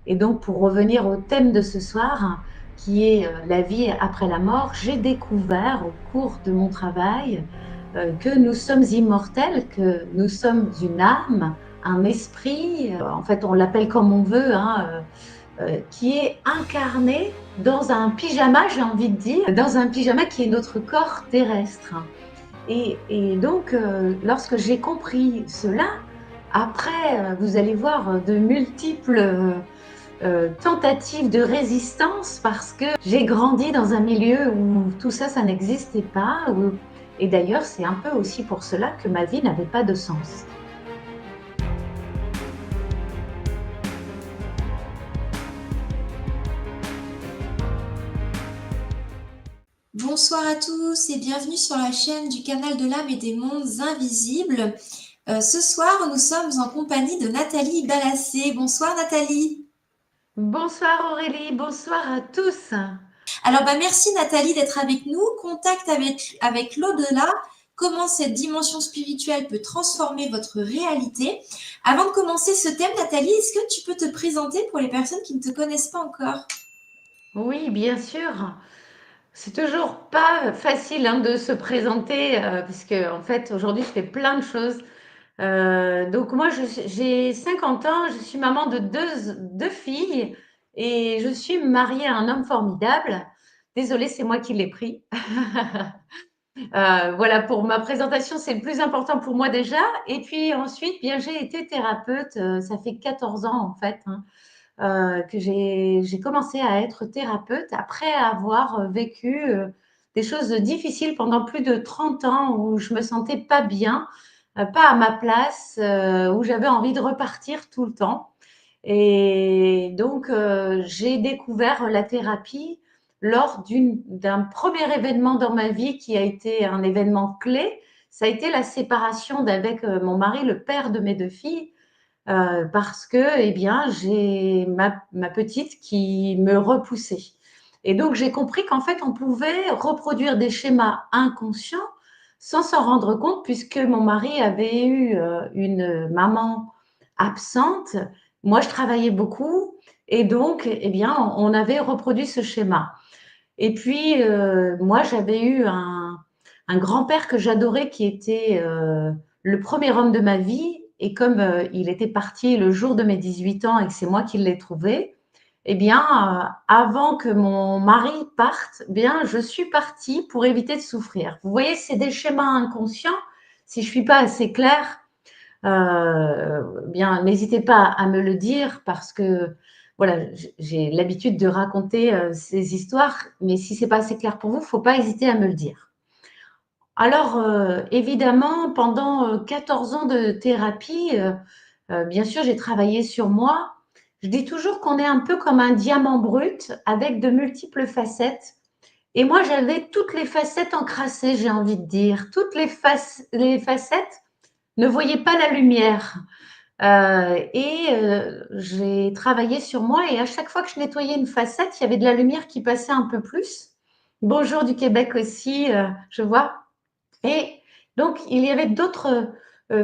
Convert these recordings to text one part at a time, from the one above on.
Et donc, pour revenir au thème de ce soir, qui est la vie après la mort, j'ai découvert au cours de mon travail que nous sommes immortels, que nous sommes une âme, un esprit, en fait on l'appelle comme on veut, hein, qui est incarné dans un pyjama, j'ai envie de dire, dans un pyjama qui est notre corps terrestre. Et donc, lorsque j'ai compris cela, après, vous allez voir de multiples tentatives de résistance parce que j'ai grandi dans un milieu où tout ça, ça n'existait pas. Et d'ailleurs, c'est un peu aussi pour cela que ma vie n'avait pas de sens. Bonsoir à tous et bienvenue sur la chaîne du canal de l'âme et des mondes invisibles. Ce soir, nous sommes en compagnie de Nathalie Balassé. Bonsoir Nathalie. Bonsoir Aurélie, bonsoir à tous. Alors merci Nathalie d'être avec nous. Contact avec l'au-delà. Comment cette dimension spirituelle peut transformer votre réalité. Avant de commencer ce thème, Nathalie, est-ce que tu peux te présenter pour les personnes qui ne te connaissent pas encore? Oui, bien sûr. C'est toujours pas facile hein, de se présenter parce que en fait aujourd'hui je fais plein de choses. Donc moi j'ai 50 ans, je suis maman de deux filles et je suis mariée à un homme formidable. Désolée, c'est moi qui l'ai pris. Voilà, pour ma présentation, c'est le plus important pour moi déjà. Et puis ensuite, bien, j'ai été thérapeute. Ça fait 14 ans en fait hein, que j'ai commencé à être thérapeute après avoir vécu des choses difficiles pendant plus de 30 ans où je me sentais pas bien, pas à ma place, où j'avais envie de repartir tout le temps. Et donc, j'ai découvert la thérapie lors d'un premier événement dans ma vie qui a été un événement clé. Ça a été la séparation d'avec mon mari, le père de mes deux filles, parce que, eh bien, j'ai ma petite qui me repoussait. Et donc, j'ai compris qu'en fait, on pouvait reproduire des schémas inconscients sans s'en rendre compte, puisque mon mari avait eu une maman absente. Moi, je travaillais beaucoup, et donc, eh bien, on avait reproduit ce schéma. Et puis, moi, j'avais eu un grand-père que j'adorais, qui était le premier homme de ma vie. Et comme il était parti le jour de mes 18 ans et que c'est moi qui l'ai trouvé, eh bien, avant que mon mari parte, eh bien, je suis partie pour éviter de souffrir. Vous voyez, c'est des schémas inconscients. Si je suis pas assez claire, bien, n'hésitez pas à me le dire parce que voilà, j'ai l'habitude de raconter ces histoires, mais si c'est pas assez clair pour vous, faut pas hésiter à me le dire. Alors, évidemment, pendant 14 ans de thérapie, bien sûr, j'ai travaillé sur moi. Je dis toujours qu'on est un peu comme un diamant brut avec de multiples facettes. Et moi, j'avais toutes les facettes encrassées, j'ai envie de dire. Toutes les facettes ne voyaient pas la lumière. J'ai travaillé sur moi et à chaque fois que je nettoyais une facette, il y avait de la lumière qui passait un peu plus. Bonjour du Québec aussi, je vois. Et donc, il y avait d'autres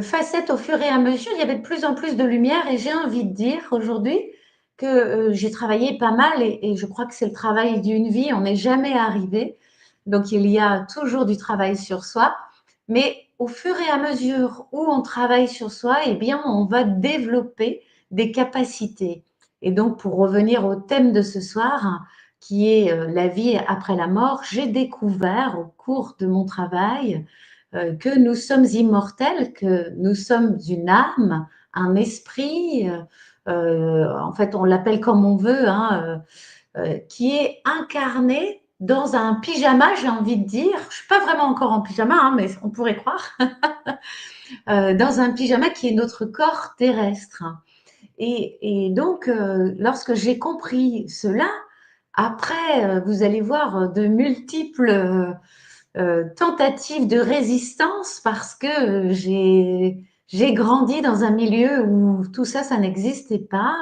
facettes au fur et à mesure. Il y avait de plus en plus de lumière et j'ai envie de dire aujourd'hui que j'ai travaillé pas mal et je crois que c'est le travail d'une vie. On n'est jamais arrivé. Donc, il y a toujours du travail sur soi. Mais au fur et à mesure où on travaille sur soi, eh bien, on va développer des capacités. Et donc, pour revenir au thème de ce soir, qui est la vie après la mort, j'ai découvert au cours de mon travail que nous sommes immortels, que nous sommes une âme, un esprit, en fait on l'appelle comme on veut, hein, qui est incarné dans un pyjama, j'ai envie de dire. Je suis pas vraiment encore en pyjama, hein, mais on pourrait croire, dans un pyjama qui est notre corps terrestre. Et donc, lorsque j'ai compris cela, après, vous allez voir de multiples tentatives de résistance parce que j'ai grandi dans un milieu où tout ça, ça n'existait pas.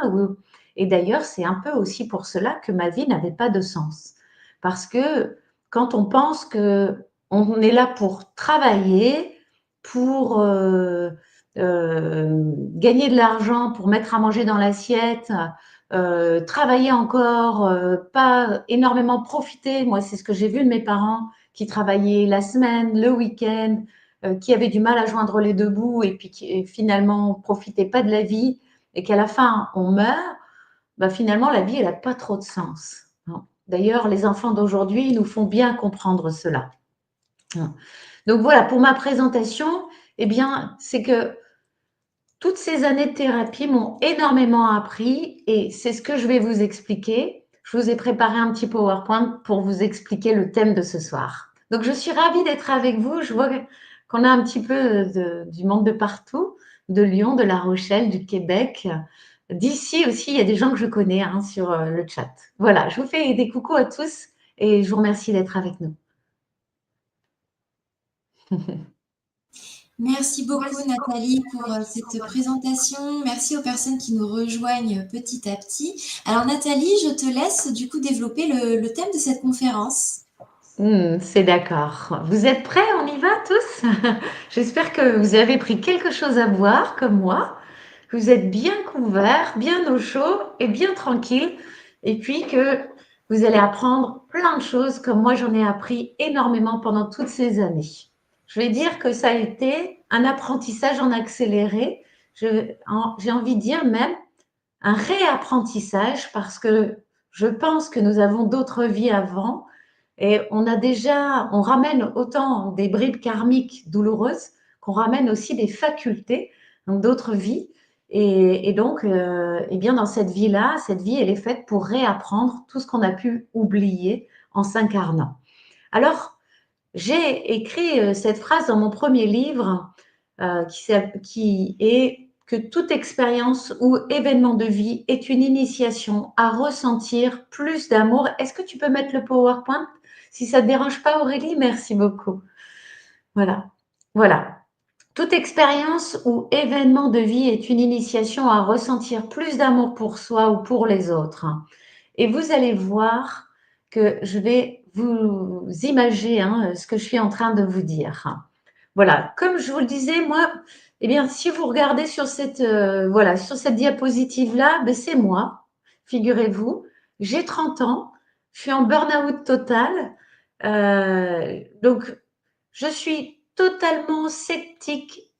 Et d'ailleurs, c'est un peu aussi pour cela que ma vie n'avait pas de sens. Parce que quand on pense que on est là pour travailler, pour gagner de l'argent, pour mettre à manger dans l'assiette, travailler encore, pas énormément profiter. Moi, c'est ce que j'ai vu de mes parents qui travaillaient la semaine, le week-end, qui avaient du mal à joindre les 2 bouts et puis qui finalement profitaient pas de la vie et qu'à la fin on meurt, bah, finalement la vie elle a pas trop de sens, hein. D'ailleurs, les enfants d'aujourd'hui nous font bien comprendre cela. Hein. Donc voilà, pour ma présentation, eh bien, c'est que toutes ces années de thérapie m'ont énormément appris et c'est ce que je vais vous expliquer. Je vous ai préparé un petit PowerPoint pour vous expliquer le thème de ce soir. Donc, je suis ravie d'être avec vous. Je vois qu'on a un petit peu du monde de partout, de Lyon, de La Rochelle, du Québec. D'ici aussi, il y a des gens que je connais hein, sur le chat. Voilà, je vous fais des coucous à tous et je vous remercie d'être avec nous. Merci beaucoup Nathalie pour cette présentation. Merci aux personnes qui nous rejoignent petit à petit. Alors Nathalie, je te laisse du coup développer le thème de cette conférence. C'est d'accord. Vous êtes prêts? On y va tous? J'espère que vous avez pris quelque chose à boire comme moi, que vous êtes bien couverts, bien au chaud et bien tranquille, et puis que vous allez apprendre plein de choses comme moi j'en ai appris énormément pendant toutes ces années. Je vais dire que ça a été un apprentissage en accéléré. J'ai envie de dire même un réapprentissage parce que je pense que nous avons d'autres vies avant et on ramène autant des bribes karmiques douloureuses qu'on ramène aussi des facultés, donc d'autres vies. Et donc, eh bien, dans cette vie-là, cette vie, elle est faite pour réapprendre tout ce qu'on a pu oublier en s'incarnant. Alors, j'ai écrit cette phrase dans mon premier livre qui est que toute expérience ou événement de vie est une initiation à ressentir plus d'amour. Est-ce que tu peux mettre le PowerPoint? Si ça ne te dérange pas, Aurélie, merci beaucoup. Voilà. Voilà. Toute expérience ou événement de vie est une initiation à ressentir plus d'amour pour soi ou pour les autres. Et vous allez voir que je vais vous imager hein, ce que je suis en train de vous dire. Voilà, comme je vous le disais, moi, eh bien, si vous regardez sur voilà, sur cette diapositive-là, ben, c'est moi, figurez-vous. J'ai 30 ans, je suis en burn-out total. Donc, je suis totalement sceptique,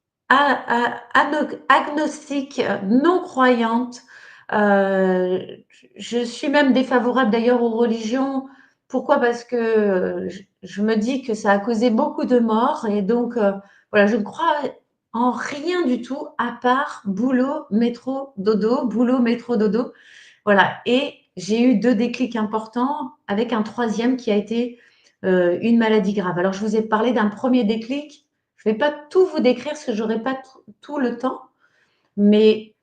agnostique, non croyante. Euh, je suis même défavorable d'ailleurs aux religions. Pourquoi? Parce que je me dis que ça a causé beaucoup de morts et donc voilà, je ne crois en rien du tout à part boulot, métro, dodo, boulot, métro, dodo. Voilà. Et j'ai eu 2 déclics importants avec un troisième qui a été une maladie grave. Alors, je vous ai parlé d'un premier déclic. Je ne vais pas tout vous décrire parce que je n'aurai pas tout le temps, mais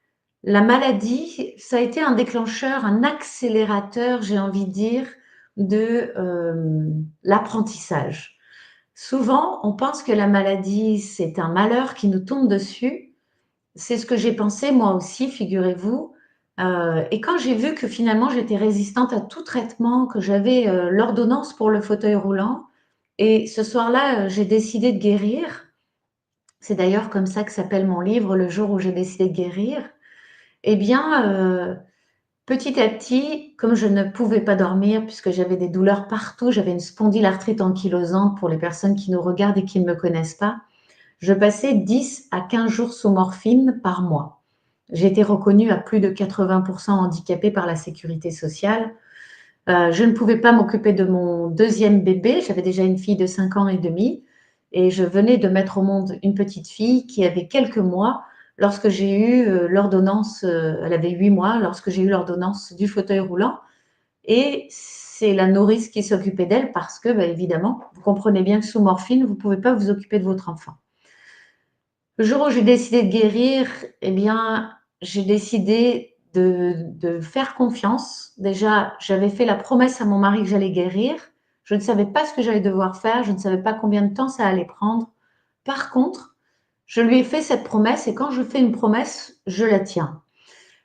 la maladie, ça a été un déclencheur, un accélérateur, j'ai envie de dire, de l'apprentissage. Souvent, on pense que la maladie, c'est un malheur qui nous tombe dessus. C'est ce que j'ai pensé moi aussi, figurez-vous. Et quand j'ai vu que finalement j'étais résistante à tout traitement, que j'avais l'ordonnance pour le fauteuil roulant, et ce soir-là, j'ai décidé de guérir. C'est d'ailleurs comme ça que s'appelle mon livre, Le jour où j'ai décidé de guérir. Eh bien, petit à petit, comme je ne pouvais pas dormir puisque j'avais des douleurs partout, j'avais une spondylarthrite ankylosante pour les personnes qui nous regardent et qui ne me connaissent pas, je passais 10 à 15 jours sous morphine par mois. J'ai été reconnue à plus de 80% handicapée par la sécurité sociale. Je ne pouvais pas m'occuper de mon deuxième bébé. J'avais déjà une fille de 5 ans et demi et je venais de mettre au monde une petite fille qui avait quelques mois lorsque j'ai eu l'ordonnance, elle avait 8 mois, lorsque j'ai eu l'ordonnance du fauteuil roulant. Et c'est la nourrice qui s'occupait d'elle parce que, bah, évidemment, vous comprenez bien que sous morphine, vous ne pouvez pas vous occuper de votre enfant. Le jour où j'ai décidé de guérir, eh bien, j'ai décidé de faire confiance. Déjà, j'avais fait la promesse à mon mari que j'allais guérir. Je ne savais pas ce que j'allais devoir faire, je ne savais pas combien de temps ça allait prendre. Par contre, je lui ai fait cette promesse et quand je fais une promesse, je la tiens.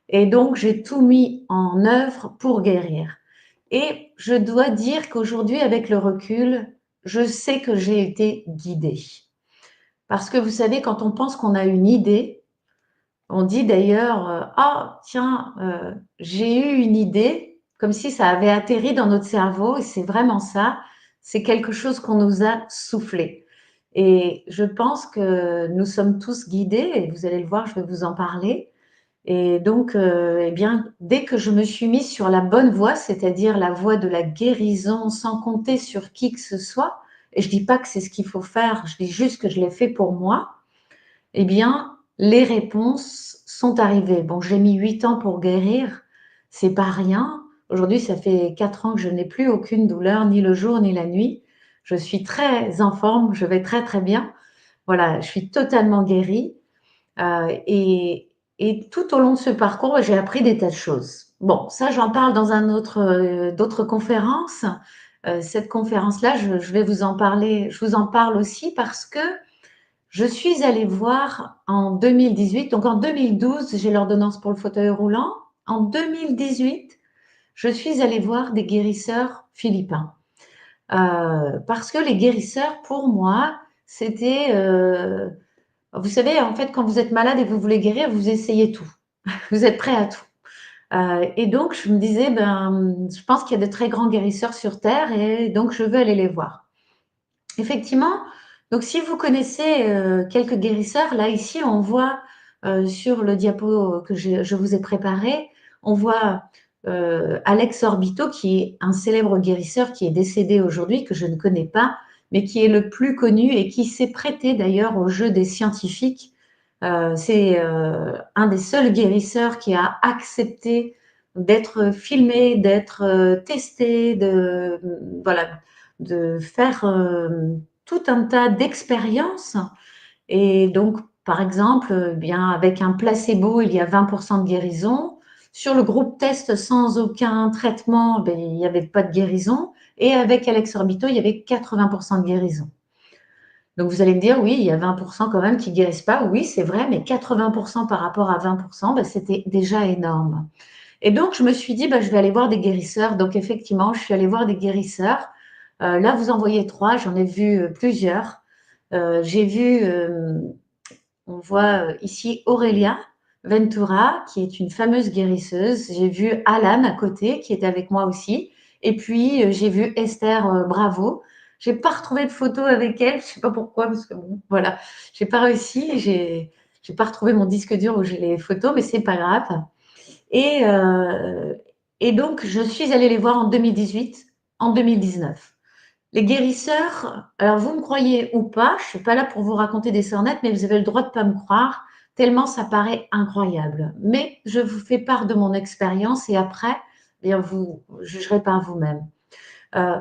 Et donc, j'ai tout mis en œuvre pour guérir. Et je dois dire qu'aujourd'hui, avec le recul, je sais que j'ai été guidée. Parce que vous savez, quand on pense qu'on a une idée, On dit d'ailleurs, ah tiens, j'ai eu une idée, comme si ça avait atterri dans notre cerveau, et c'est vraiment ça. C'est quelque chose qu'on nous a soufflé. Et je pense que nous sommes tous guidés, et vous allez le voir, je vais vous en parler. Et donc, eh bien, dès que je me suis mise sur la bonne voie, c'est-à-dire la voie de la guérison, sans compter sur qui que ce soit, et je dis pas que c'est ce qu'il faut faire, je dis juste que je l'ai fait pour moi, eh bien, les réponses sont arrivées. Bon, j'ai mis 8 ans pour guérir, c'est pas rien. Aujourd'hui, ça fait 4 ans que je n'ai plus aucune douleur, ni le jour ni la nuit. Je suis très en forme, je vais très très bien. Voilà, je suis totalement guérie. Et tout au long de ce parcours, j'ai appris des tas de choses. Bon, ça, j'en parle dans d'autres conférences. Cette conférence-là, je vais vous en parler. Je vous en parle aussi parce que je suis allée voir en 2018, donc en 2012, j'ai l'ordonnance pour le fauteuil roulant. En 2018, je suis allée voir des guérisseurs philippins. Parce que les guérisseurs, pour moi, c'était, vous savez, en fait, quand vous êtes malade et que vous voulez guérir, vous essayez tout. Vous êtes prêt à tout. Et donc, je me disais, ben, je pense qu'il y a de très grands guérisseurs sur Terre et donc je veux aller les voir. Effectivement, donc si vous connaissez quelques guérisseurs, là ici on voit sur le diapo que je vous ai préparé, on voit Alex Orbito qui est un célèbre guérisseur qui est décédé aujourd'hui, que je ne connais pas, mais qui est le plus connu et qui s'est prêté d'ailleurs au jeu des scientifiques. C'est un des seuls guérisseurs qui a accepté d'être filmé, d'être testé, voilà, de faire tout un tas d'expériences. Et donc, par exemple, bien avec un placebo, il y a 20% de guérison. Sur le groupe test sans aucun traitement, ben, il n'y avait pas de guérison. Et avec Alex Orbito, il y avait 80% de guérison. Donc vous allez me dire, oui, il y a 20% quand même qui guérissent pas. Oui, c'est vrai, mais 80% par rapport à 20%, ben, c'était déjà énorme. Et donc, je me suis dit, bah, je vais aller voir des guérisseurs. Donc, effectivement, je suis allée voir des guérisseurs. Là, vous en voyez 3, j'en ai vu plusieurs. J'ai vu, on voit ici Aurélia Ventura, qui est une fameuse guérisseuse. J'ai vu Alan à côté, qui est avec moi aussi. Et puis, j'ai vu Esther Bravo. J'ai pas retrouvé de photo avec elle, je sais pas pourquoi, parce que bon, voilà, j'ai pas réussi. J'ai pas retrouvé mon disque dur où j'ai les photos, mais c'est pas grave. Et, euh, et donc, je suis allée les voir en 2018, en 2019. Les guérisseurs, alors vous me croyez ou pas, je ne suis pas là pour vous raconter des sornettes, mais vous avez le droit de ne pas me croire, tellement ça paraît incroyable. Mais je vous fais part de mon expérience et après, eh bien, vous jugerez par vous-même. Euh,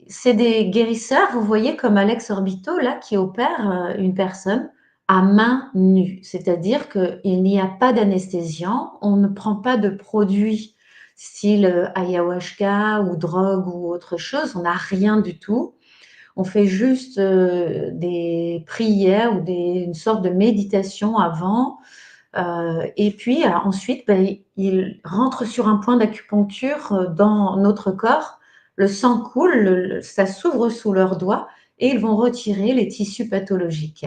c'est des guérisseurs, vous voyez, comme Alex Orbito, là, qui opère une personne à main nue. C'est-à-dire qu'il n'y a pas d'anesthésiant, on ne prend pas de produits style ayahuasca ou drogue ou autre chose, on n'a rien du tout. On fait juste des prières ou une sorte de méditation avant. Et puis ensuite, ben, il rentre sur un point d'acupuncture dans notre corps. Le sang coule, ça s'ouvre sous leurs doigts et ils vont retirer les tissus pathologiques.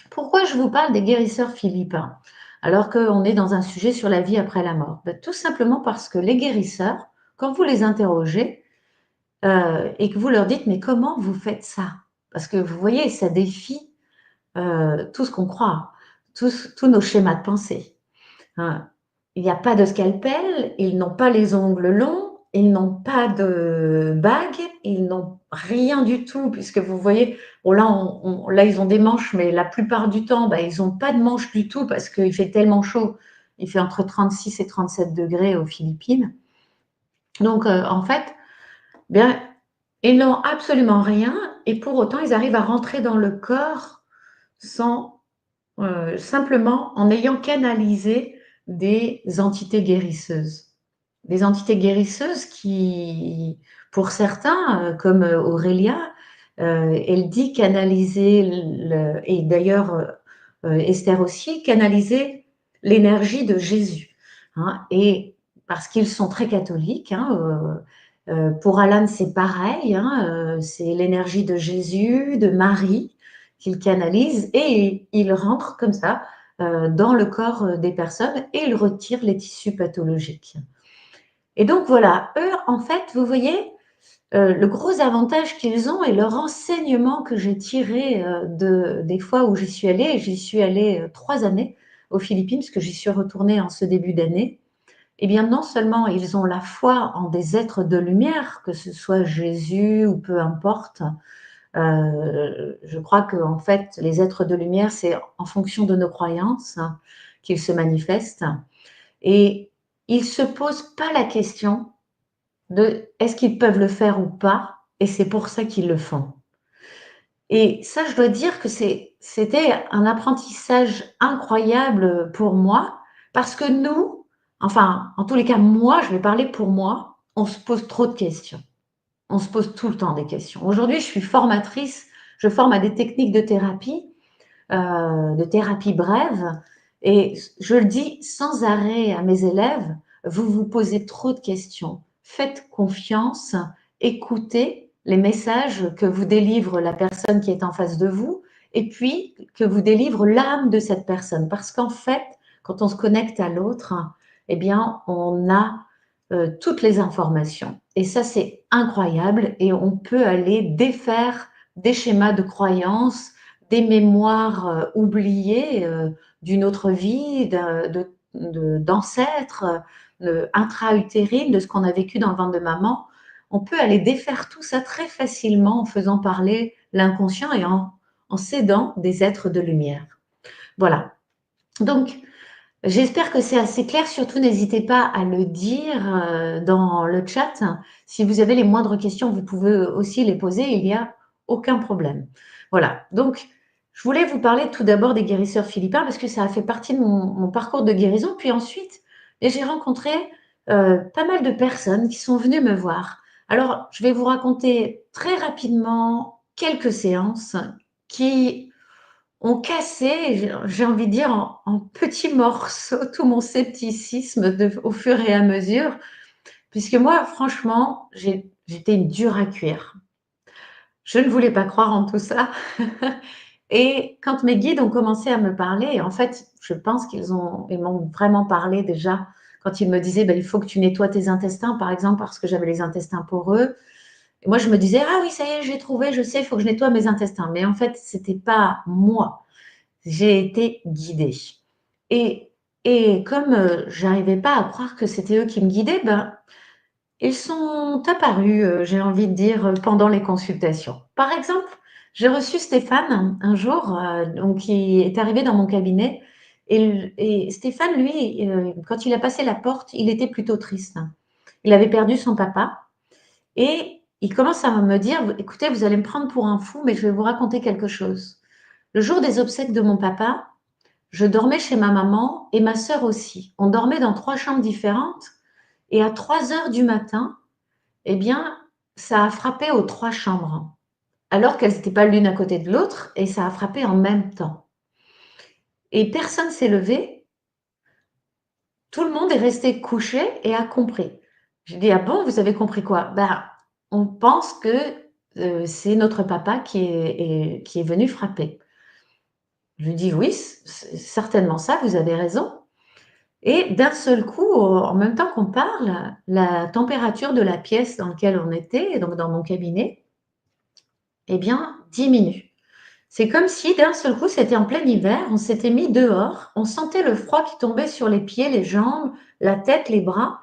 Pourquoi je vous parle des guérisseurs philippins alors qu'on est dans un sujet sur la vie après la mort? Ben, tout simplement parce que les guérisseurs, quand vous les interrogez et que vous leur dites mais comment vous faites ça? Parce que vous voyez, ça défie tout ce qu'on croit, tous nos schémas de pensée. Hein. Il n'y a pas de scalpel, ils n'ont pas les ongles longs, ils n'ont pas de bague, ils n'ont rien du tout, puisque vous voyez, bon là, là ils ont des manches, mais la plupart du temps, bah, ils n'ont pas de manches du tout parce qu'il fait tellement chaud. Il fait entre 36 et 37 degrés aux Philippines. Donc, en fait, bien, ils n'ont absolument rien et pour autant, ils arrivent à rentrer dans le corps sans simplement en ayant canalisé des entités guérisseuses. Des entités guérisseuses qui, pour certains, comme Aurélia, elle dit canaliser, et d'ailleurs Esther aussi, canaliser l'énergie de Jésus. Hein, et parce qu'ils sont très catholiques, hein, pour Alan c'est pareil, hein, c'est l'énergie de Jésus, de Marie, qu'il canalise et il rentre comme ça dans le corps des personnes et ils retirent les tissus pathologiques. Et donc voilà, eux, en fait, vous voyez, le gros avantage qu'ils ont et leur enseignement que j'ai tiré des fois où j'y suis allée 3 années aux Philippines, parce que j'y suis retournée en ce début d'année. Eh bien, non seulement ils ont la foi en des êtres de lumière, que ce soit Jésus ou peu importe. Je crois que en fait, les êtres de lumière, c'est en fonction de nos croyances qu'ils se manifestent. Et ils se posent pas la question de est-ce qu'ils peuvent le faire ou pas, et c'est pour ça qu'ils le font. Et ça, je dois dire que c'était un apprentissage incroyable pour moi, parce que nous, enfin, en tous les cas, moi, je vais parler pour moi, on se pose trop de questions. On se pose tout le temps des questions. Aujourd'hui, je suis formatrice, je forme à des techniques de thérapie brève, et je le dis sans arrêt à mes élèves, vous vous posez trop de questions. Faites confiance, écoutez les messages que vous délivre la personne qui est en face de vous, et puis que vous délivre l'âme de cette personne. Parce qu'en fait, quand on se connecte à l'autre, eh bien, on a toutes les informations. Et ça, c'est incroyable. Et on peut aller défaire des schémas de croyances, des mémoires oubliées d'une autre vie, d'ancêtres, intra-utérines, de ce qu'on a vécu dans le ventre de maman. On peut aller défaire tout ça très facilement en faisant parler l'inconscient et en s'aidant des êtres de lumière. Voilà. Donc, j'espère que c'est assez clair. Surtout, n'hésitez pas à le dire dans le chat. Si vous avez les moindres questions, vous pouvez aussi les poser. Il n'y a aucun problème. Voilà. Donc, je voulais vous parler tout d'abord des guérisseurs philippins parce que ça a fait partie de mon parcours de guérison. Puis ensuite, j'ai rencontré pas mal de personnes qui sont venues me voir. Alors, je vais vous raconter très rapidement quelques séances qui ont cassé, j'ai envie de dire, en petits morceaux tout mon scepticisme au fur et à mesure, puisque moi, franchement, j'étais une dure à cuire. Je ne voulais pas croire en tout ça. Et quand mes guides ont commencé à me parler, en fait, je pense ils m'ont vraiment parlé déjà quand ils me disaient, il faut que tu nettoies tes intestins, par exemple, parce que j'avais les intestins poreux. Et moi, je me disais, ah oui, ça y est, j'ai trouvé, je sais, il faut que je nettoie mes intestins. Mais en fait, c'était pas moi. J'ai été guidée. Et, et comme j'arrivais pas à croire que c'était eux qui me guidaient, ils sont apparus, j'ai envie de dire, pendant les consultations. Par exemple, j'ai reçu Stéphane un jour, donc qui est arrivé dans mon cabinet. Et Stéphane, lui, quand il a passé la porte, il était plutôt triste. Il avait perdu son papa. Et il commence à me dire, écoutez, vous allez me prendre pour un fou, mais je vais vous raconter quelque chose. Le jour des obsèques de mon papa, je dormais chez ma maman et ma sœur aussi. On dormait dans 3 chambres différentes et à 3 heures du matin, eh bien, ça a frappé aux 3 chambres, alors qu'elles n'étaient pas l'une à côté de l'autre et ça a frappé en même temps. Et personne s'est levé, tout le monde est resté couché et a compris. J'ai dit: «Ah bon, vous avez compris quoi?» On pense que, c'est notre papa qui est venu frapper». Je lui dis: «Oui, c'est certainement ça, vous avez raison». Et d'un seul coup, en même temps qu'on parle, la température de la pièce dans laquelle on était, donc dans mon cabinet, eh bien, diminue. C'est comme si d'un seul coup, c'était en plein hiver, on s'était mis dehors, on sentait le froid qui tombait sur les pieds, les jambes, la tête, les bras.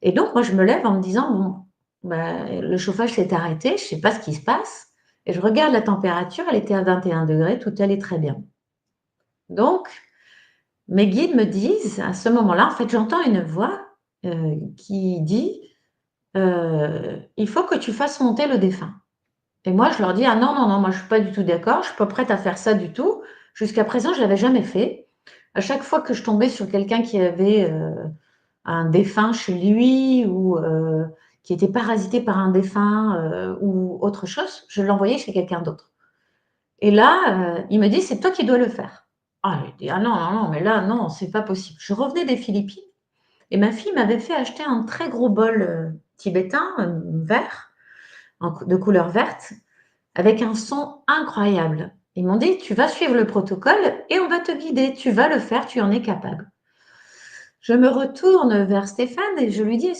Et donc, moi, je me lève en me disant, bon, le chauffage s'est arrêté, je ne sais pas ce qui se passe. Et je regarde la température, elle était à 21 degrés, tout allait très bien. Donc, mes guides me disent, à ce moment-là, en fait, j'entends une voix qui dit, il faut que tu fasses monter le défunt. Et moi, je leur dis, ah non, non, non, moi, je ne suis pas du tout d'accord, je ne suis pas prête à faire ça du tout. Jusqu'à présent, je ne l'avais jamais fait. À chaque fois que je tombais sur quelqu'un qui avait un défunt chez lui ou qui était parasité par un défunt ou autre chose, je l'envoyais chez quelqu'un d'autre. Et là, il me dit, c'est toi qui dois le faire. Ah, je dis, ah non, non, non, mais là, non, c'est pas possible. Je revenais des Philippines et ma fille m'avait fait acheter un très gros bol tibétain, vert, de couleur verte, avec un son incroyable. Ils m'ont dit: «Tu vas suivre le protocole et on va te guider. Tu vas le faire, tu en es capable». Je me retourne vers Stéphane et je lui dis: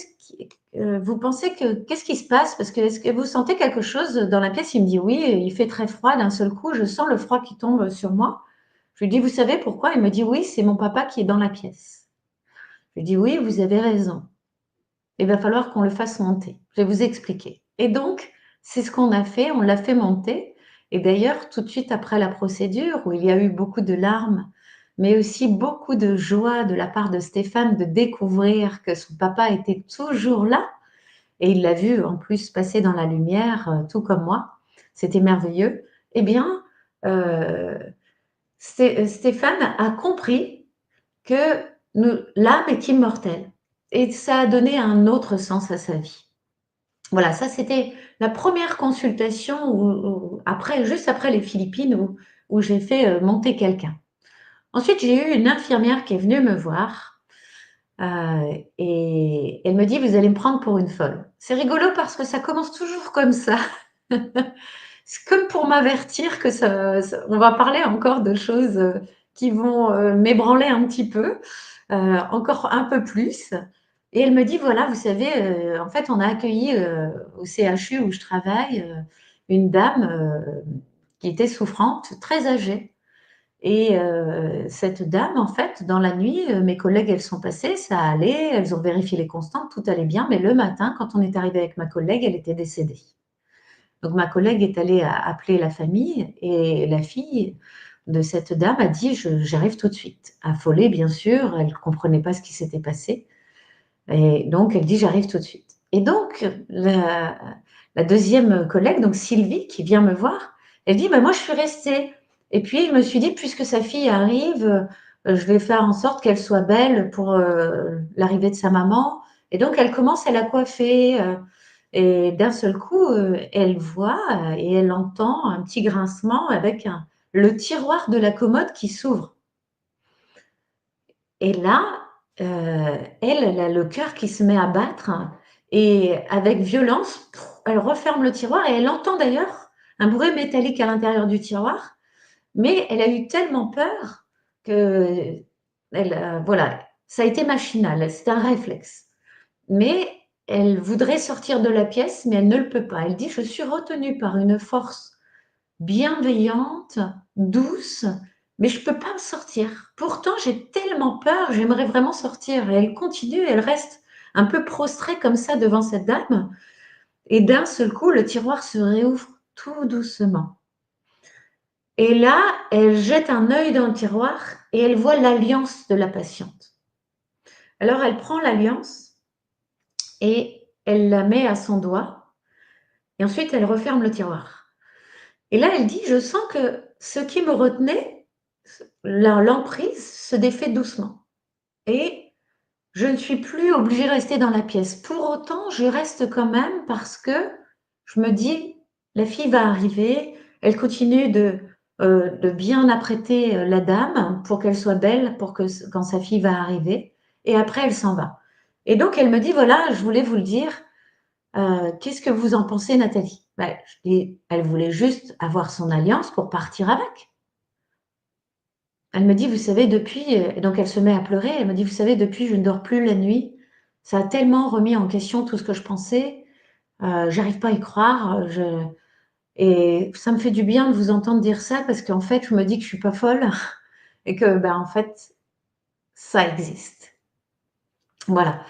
Vous pensez que qu'est-ce qui se passe? Parce que est-ce que vous sentez quelque chose dans la pièce?» Il me dit: «Oui, il fait très froid d'un seul coup, je sens le froid qui tombe sur moi». Je lui dis: «Vous savez pourquoi?» Il me dit: «Oui, c'est mon papa qui est dans la pièce». Je lui dis: «Oui, vous avez raison. Il va falloir qu'on le fasse monter. Je vais vous expliquer». Et donc, c'est ce qu'on a fait, on l'a fait monter. Et d'ailleurs, tout de suite après la procédure, où il y a eu beaucoup de larmes, mais aussi beaucoup de joie de la part de Stéphane de découvrir que son papa était toujours là, et il l'a vu en plus passer dans la lumière, tout comme moi. C'était merveilleux. Eh bien, heu, Stéphane a compris que l'âme est immortelle et ça a donné un autre sens à sa vie. Voilà, ça c'était la première consultation après, juste après les Philippines où j'ai fait, monter quelqu'un. Ensuite, j'ai eu une infirmière qui est venue me voir, et elle me dit: «Vous allez me prendre pour une folle». C'est rigolo parce que ça commence toujours comme ça. C'est comme pour m'avertir que on va parler encore de choses, qui vont, m'ébranler un petit peu, encore un peu plus. Et elle me dit: «Voilà, vous savez, en fait, on a accueilli, au CHU où je travaille, une dame, qui était souffrante, très âgée, et cette dame, en fait, dans la nuit, mes collègues, elles sont passées, ça allait, elles ont vérifié les constantes, tout allait bien, mais le matin, quand on est arrivé avec ma collègue, elle était décédée». Donc ma collègue est allée appeler la famille et la fille de cette dame a dit: «J'arrive tout de suite». Affolée, bien sûr, elle ne comprenait pas ce qui s'était passé, et donc elle dit: «J'arrive tout de suite». Et donc la 2e collègue, donc Sylvie, qui vient me voir, elle dit: «Bah, moi, je suis restée, et puis je me suis dit puisque sa fille arrive, je vais faire en sorte qu'elle soit belle pour, l'arrivée de sa maman». Et donc elle commence à la coiffer, et d'un seul coup, elle voit, et elle entend un petit grincement avec le tiroir de la commode qui s'ouvre. Et là, elle a le cœur qui se met à battre, et avec violence, elle referme le tiroir et elle entend d'ailleurs un bruit métallique à l'intérieur du tiroir, mais elle a eu tellement peur qu'elle voilà, ça a été machinal, c'est un réflexe. Mais elle voudrait sortir de la pièce, mais elle ne le peut pas. Elle dit: «Je suis retenue par une force bienveillante, douce, mais je ne peux pas me sortir. Pourtant, j'ai tellement peur, j'aimerais vraiment sortir». Et elle continue, elle reste un peu prostrée comme ça devant cette dame, et d'un seul coup, le tiroir se réouvre tout doucement. Et là, elle jette un œil dans le tiroir et elle voit l'alliance de la patiente. Alors elle prend l'alliance et elle la met à son doigt, et ensuite elle referme le tiroir. Et là, elle dit: «Je sens que ce qui me retenait, l'emprise se défait doucement, et je ne suis plus obligée de rester dans la pièce. Pour autant, je reste quand même parce que je me dis: "La fille va arriver". Elle continue de bien apprêter, la dame pour qu'elle soit belle, pour que quand sa fille va arriver, et après elle s'en va». Et donc elle me dit: «Voilà, je voulais vous le dire, qu'est-ce que vous en pensez, Nathalie?» Bah, je dis: «Elle voulait juste avoir son alliance pour partir avec». Elle me dit: «Vous savez, depuis», et donc elle se met à pleurer, elle me dit: «Vous savez, depuis, je ne dors plus la nuit. Ça a tellement remis en question tout ce que je pensais, j'arrive pas à y croire, et ça me fait du bien de vous entendre dire ça parce qu'en fait, je me dis que je suis pas folle et que, ben, en fait, ça existe». Voilà.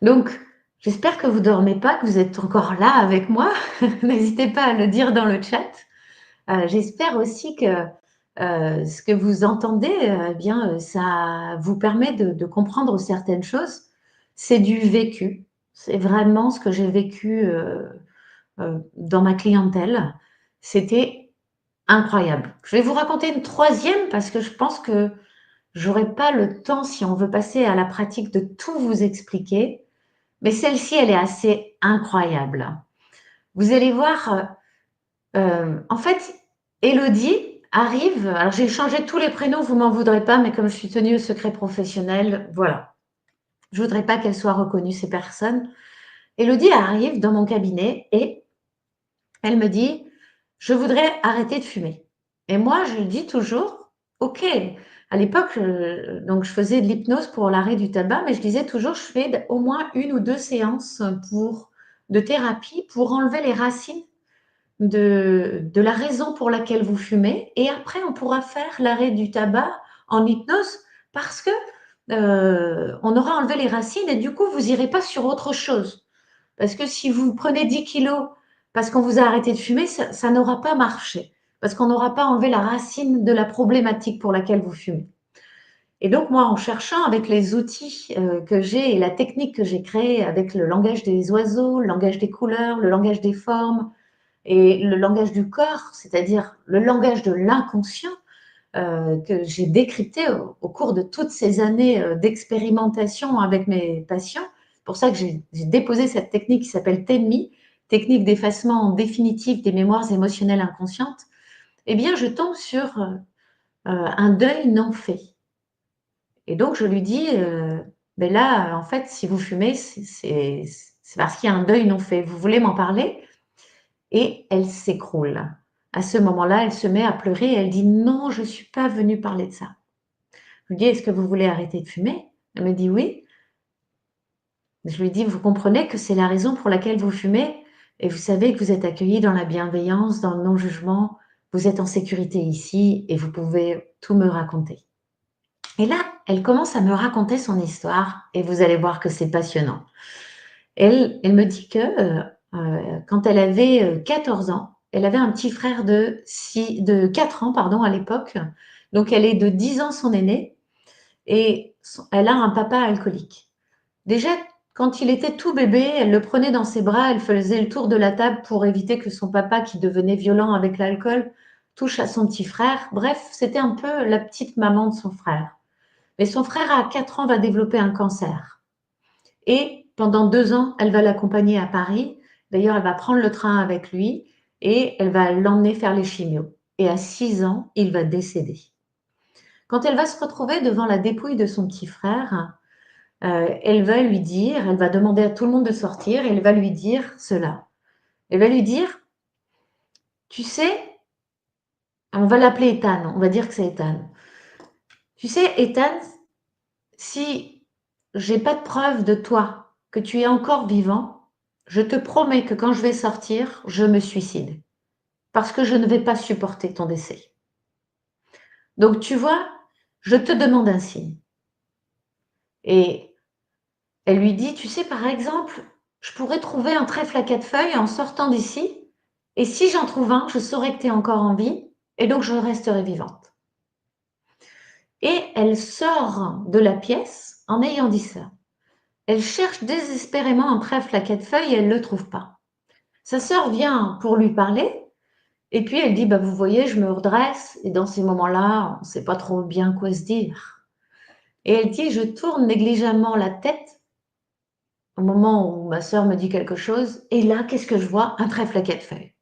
Donc j'espère que vous dormez pas, que vous êtes encore là avec moi. N'hésitez pas à le dire dans le chat. J'espère aussi que, ce que vous entendez, eh bien, ça vous permet de comprendre certaines choses. C'est du vécu. C'est vraiment ce que j'ai vécu, dans ma clientèle. C'était incroyable. Je vais vous raconter une troisième parce que je pense que j'aurais pas le temps, si on veut passer à la pratique, de tout vous expliquer, mais celle-ci, elle est assez incroyable. Vous allez voir, en fait, Élodie arrive, alors j'ai changé tous les prénoms, vous m'en voudrez pas, mais comme je suis tenue au secret professionnel, voilà. Je voudrais pas qu'elles soient reconnues, ces personnes. Élodie arrive dans mon cabinet et elle me dit: «Je voudrais arrêter de fumer». Et moi, je lui dis toujours: «OK». À l'époque, donc je faisais de l'hypnose pour l'arrêt du tabac, mais je disais toujours: «Je fais au moins 1 ou 2 séances de thérapie pour enlever les racines de la raison pour laquelle vous fumez et après on pourra faire l'arrêt du tabac en hypnose parce que, on aura enlevé les racines et du coup, vous irez pas sur autre chose». Parce que si vous prenez 10 kilos parce qu'on vous a arrêté de fumer, ça n'aura pas marché. Parce qu'on n'aura pas enlevé la racine de la problématique pour laquelle vous fumez. Et donc, moi, en cherchant avec les outils que j'ai et la technique que j'ai créée avec le langage des oiseaux, le langage des couleurs, le langage des formes et le langage du corps, c'est-à-dire le langage de l'inconscient, que j'ai décrypté au cours de toutes ces années d'expérimentation avec mes patients. C'est pour ça que j'ai déposé cette technique qui s'appelle TENMI, technique d'effacement définitif des mémoires émotionnelles inconscientes. Eh bien, je tombe sur un deuil non fait. Et donc, je lui dis, ben là, en fait, si vous fumez, c'est parce qu'il y a un deuil non fait. Vous voulez m'en parler? Et elle s'écroule. À ce moment-là, elle se met à pleurer et elle dit: «Non, je ne suis pas venue parler de ça». Je lui dis: «Est-ce que vous voulez arrêter de fumer?» Elle me dit: «Oui». Je lui dis: «Vous comprenez que c'est la raison pour laquelle vous fumez et vous savez que vous êtes accueillis dans la bienveillance, dans le non-jugement, vous êtes en sécurité ici et vous pouvez tout me raconter». Et là, elle commence à me raconter son histoire et vous allez voir que c'est passionnant. Elle me dit que, quand elle avait, 14 ans, elle avait un petit frère de 4 ans pardon, à l'époque, donc elle est de 10 ans son aînée et elle a un papa alcoolique. Déjà, quand il était tout bébé, elle le prenait dans ses bras, elle faisait le tour de la table pour éviter que son papa, qui devenait violent avec l'alcool, touche à son petit frère. Bref, c'était un peu la petite maman de son frère. Mais son frère, à 4 ans, va développer un cancer. Et pendant 2 ans, elle va l'accompagner à Paris. D'ailleurs, elle va prendre le train avec lui et elle va l'emmener faire les chimios. Et à 6 ans, il va décéder. Quand elle va se retrouver devant la dépouille de son petit frère, elle va lui dire, elle va demander à tout le monde de sortir et elle va lui dire cela. Elle va lui dire: «Tu sais», on va l'appeler Ethan, on va dire que c'est Ethan. «Tu sais, Ethan, si j'ai pas de preuve de toi, que tu es encore vivant, je te promets que quand je vais sortir, je me suicide. Parce que je ne vais pas supporter ton décès. Donc tu vois, je te demande un signe». Et elle lui dit: «Tu sais, par exemple, je pourrais trouver un trèfle à 4 feuilles en sortant d'ici, et si j'en trouve un, je saurais que tu es encore en vie, et donc je resterai vivante». Et elle sort de la pièce en ayant dit ça. Elle cherche désespérément un trèfle à 4 feuilles et elle ne le trouve pas. Sa sœur vient pour lui parler, et puis elle dit: «Bah, vous voyez, je me redresse, et dans ces moments-là, on ne sait pas trop bien quoi se dire». Et elle dit: «Je tourne négligemment la tête au moment où ma sœur me dit quelque chose, et là, qu'est-ce que je vois? Un trèfle à 4 feuilles».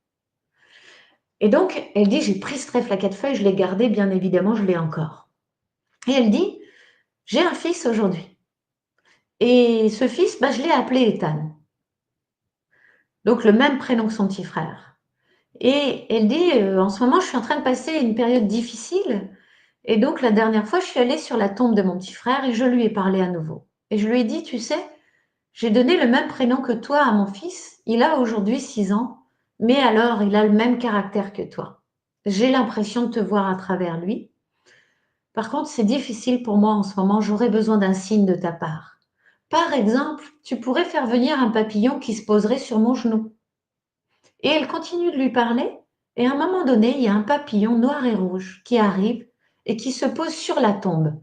Et donc, elle dit: «J'ai pris ce trèfle à 4 feuilles, je l'ai gardé, bien évidemment, je l'ai encore». Et elle dit: «J'ai un fils aujourd'hui. Et ce fils, bah, je l'ai appelé Ethan». Donc, le même prénom que son petit frère. Et elle dit: «En ce moment, je suis en train de passer une période difficile. Et donc, la dernière fois, je suis allée sur la tombe de mon petit frère et je lui ai parlé à nouveau. Et je lui ai dit: "Tu sais, j'ai donné le même prénom que toi à mon fils. Il a aujourd'hui 6 ans, mais alors il a le même caractère que toi. J'ai l'impression de te voir à travers lui. Par contre, c'est difficile pour moi en ce moment, j'aurais besoin d'un signe de ta part. Par exemple, tu pourrais faire venir un papillon qui se poserait sur mon genou." Et elle continue de lui parler, et à un moment donné, il y a un papillon noir et rouge qui arrive et qui se pose sur la tombe.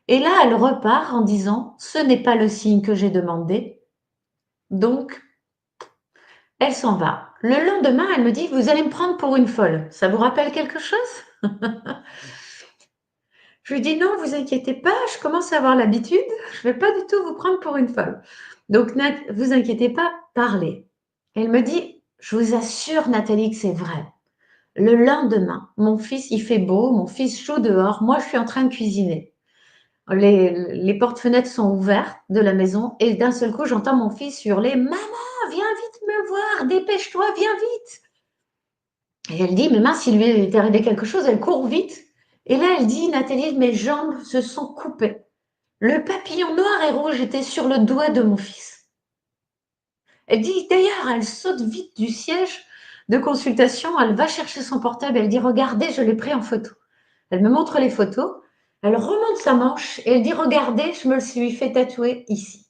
Et là, elle repart en disant: «Ce n'est pas le signe que j'ai demandé». Donc, elle s'en va. Le lendemain, elle me dit: «Vous allez me prendre pour une folle. Ça vous rappelle quelque chose?» Je lui dis: «Non, vous inquiétez pas, je commence à avoir l'habitude. Je ne vais pas du tout vous prendre pour une folle. Donc, vous inquiétez pas, parlez». Elle me dit: «Je vous assure, Nathalie, que c'est vrai. Le lendemain, mon fils, il fait beau, mon fils joue dehors, moi je suis en train de cuisiner. Les portes-fenêtres sont ouvertes de la maison et d'un seul coup, j'entends mon fils hurler: "Maman, viens vite me voir, dépêche-toi, viens vite!"» Et elle dit, mais mince, il lui est arrivé quelque chose, elle court vite. Et là, elle dit, Nathalie, mes jambes se sont coupées. Le papillon noir et rouge était sur le doigt de mon fils. Elle dit, d'ailleurs, elle saute vite du siège de consultation, elle va chercher son portable, elle dit, regardez, je l'ai pris en photo. Elle me montre les photos, elle remonte sa manche et elle dit, regardez, je me le suis fait tatouer ici.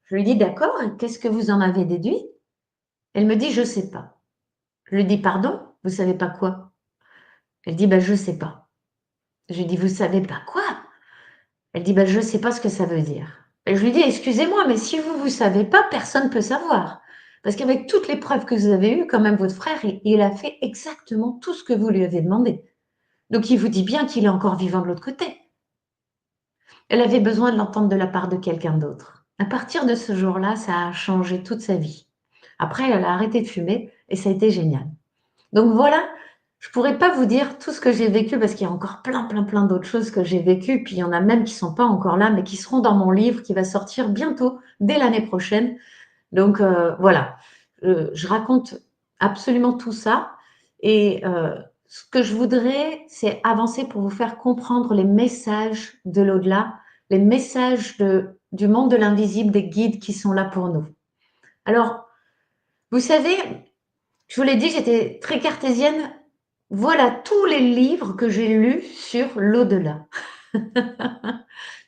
Je lui dis, d'accord, qu'est-ce que vous en avez déduit? Elle me dit, je sais pas. Je lui dis, pardon, vous savez pas quoi? Elle dit, je sais pas. Je lui dis, vous savez pas quoi? Elle dit, je sais pas ce que ça veut dire. Et je lui dis, excusez-moi, mais si vous savez pas, personne ne peut savoir. Parce qu'avec toutes les preuves que vous avez eues, quand même, votre frère, il a fait exactement tout ce que vous lui avez demandé. Donc, il vous dit bien qu'il est encore vivant de l'autre côté. Elle avait besoin de l'entendre de la part de quelqu'un d'autre. À partir de ce jour-là, ça a changé toute sa vie. Après, elle a arrêté de fumer et ça a été génial. Donc voilà, je ne pourrais pas vous dire tout ce que j'ai vécu parce qu'il y a encore plein d'autres choses que j'ai vécues. Puis il y en a même qui ne sont pas encore là, mais qui seront dans mon livre qui va sortir bientôt, dès l'année prochaine. Donc voilà, je raconte absolument tout ça. Et ce que je voudrais, c'est avancer pour vous faire comprendre les messages de l'au-delà, les messages du monde de l'invisible, des guides qui sont là pour nous. Alors, vous savez, je vous l'ai dit, j'étais très cartésienne. Voilà tous les livres que j'ai lus sur l'au-delà.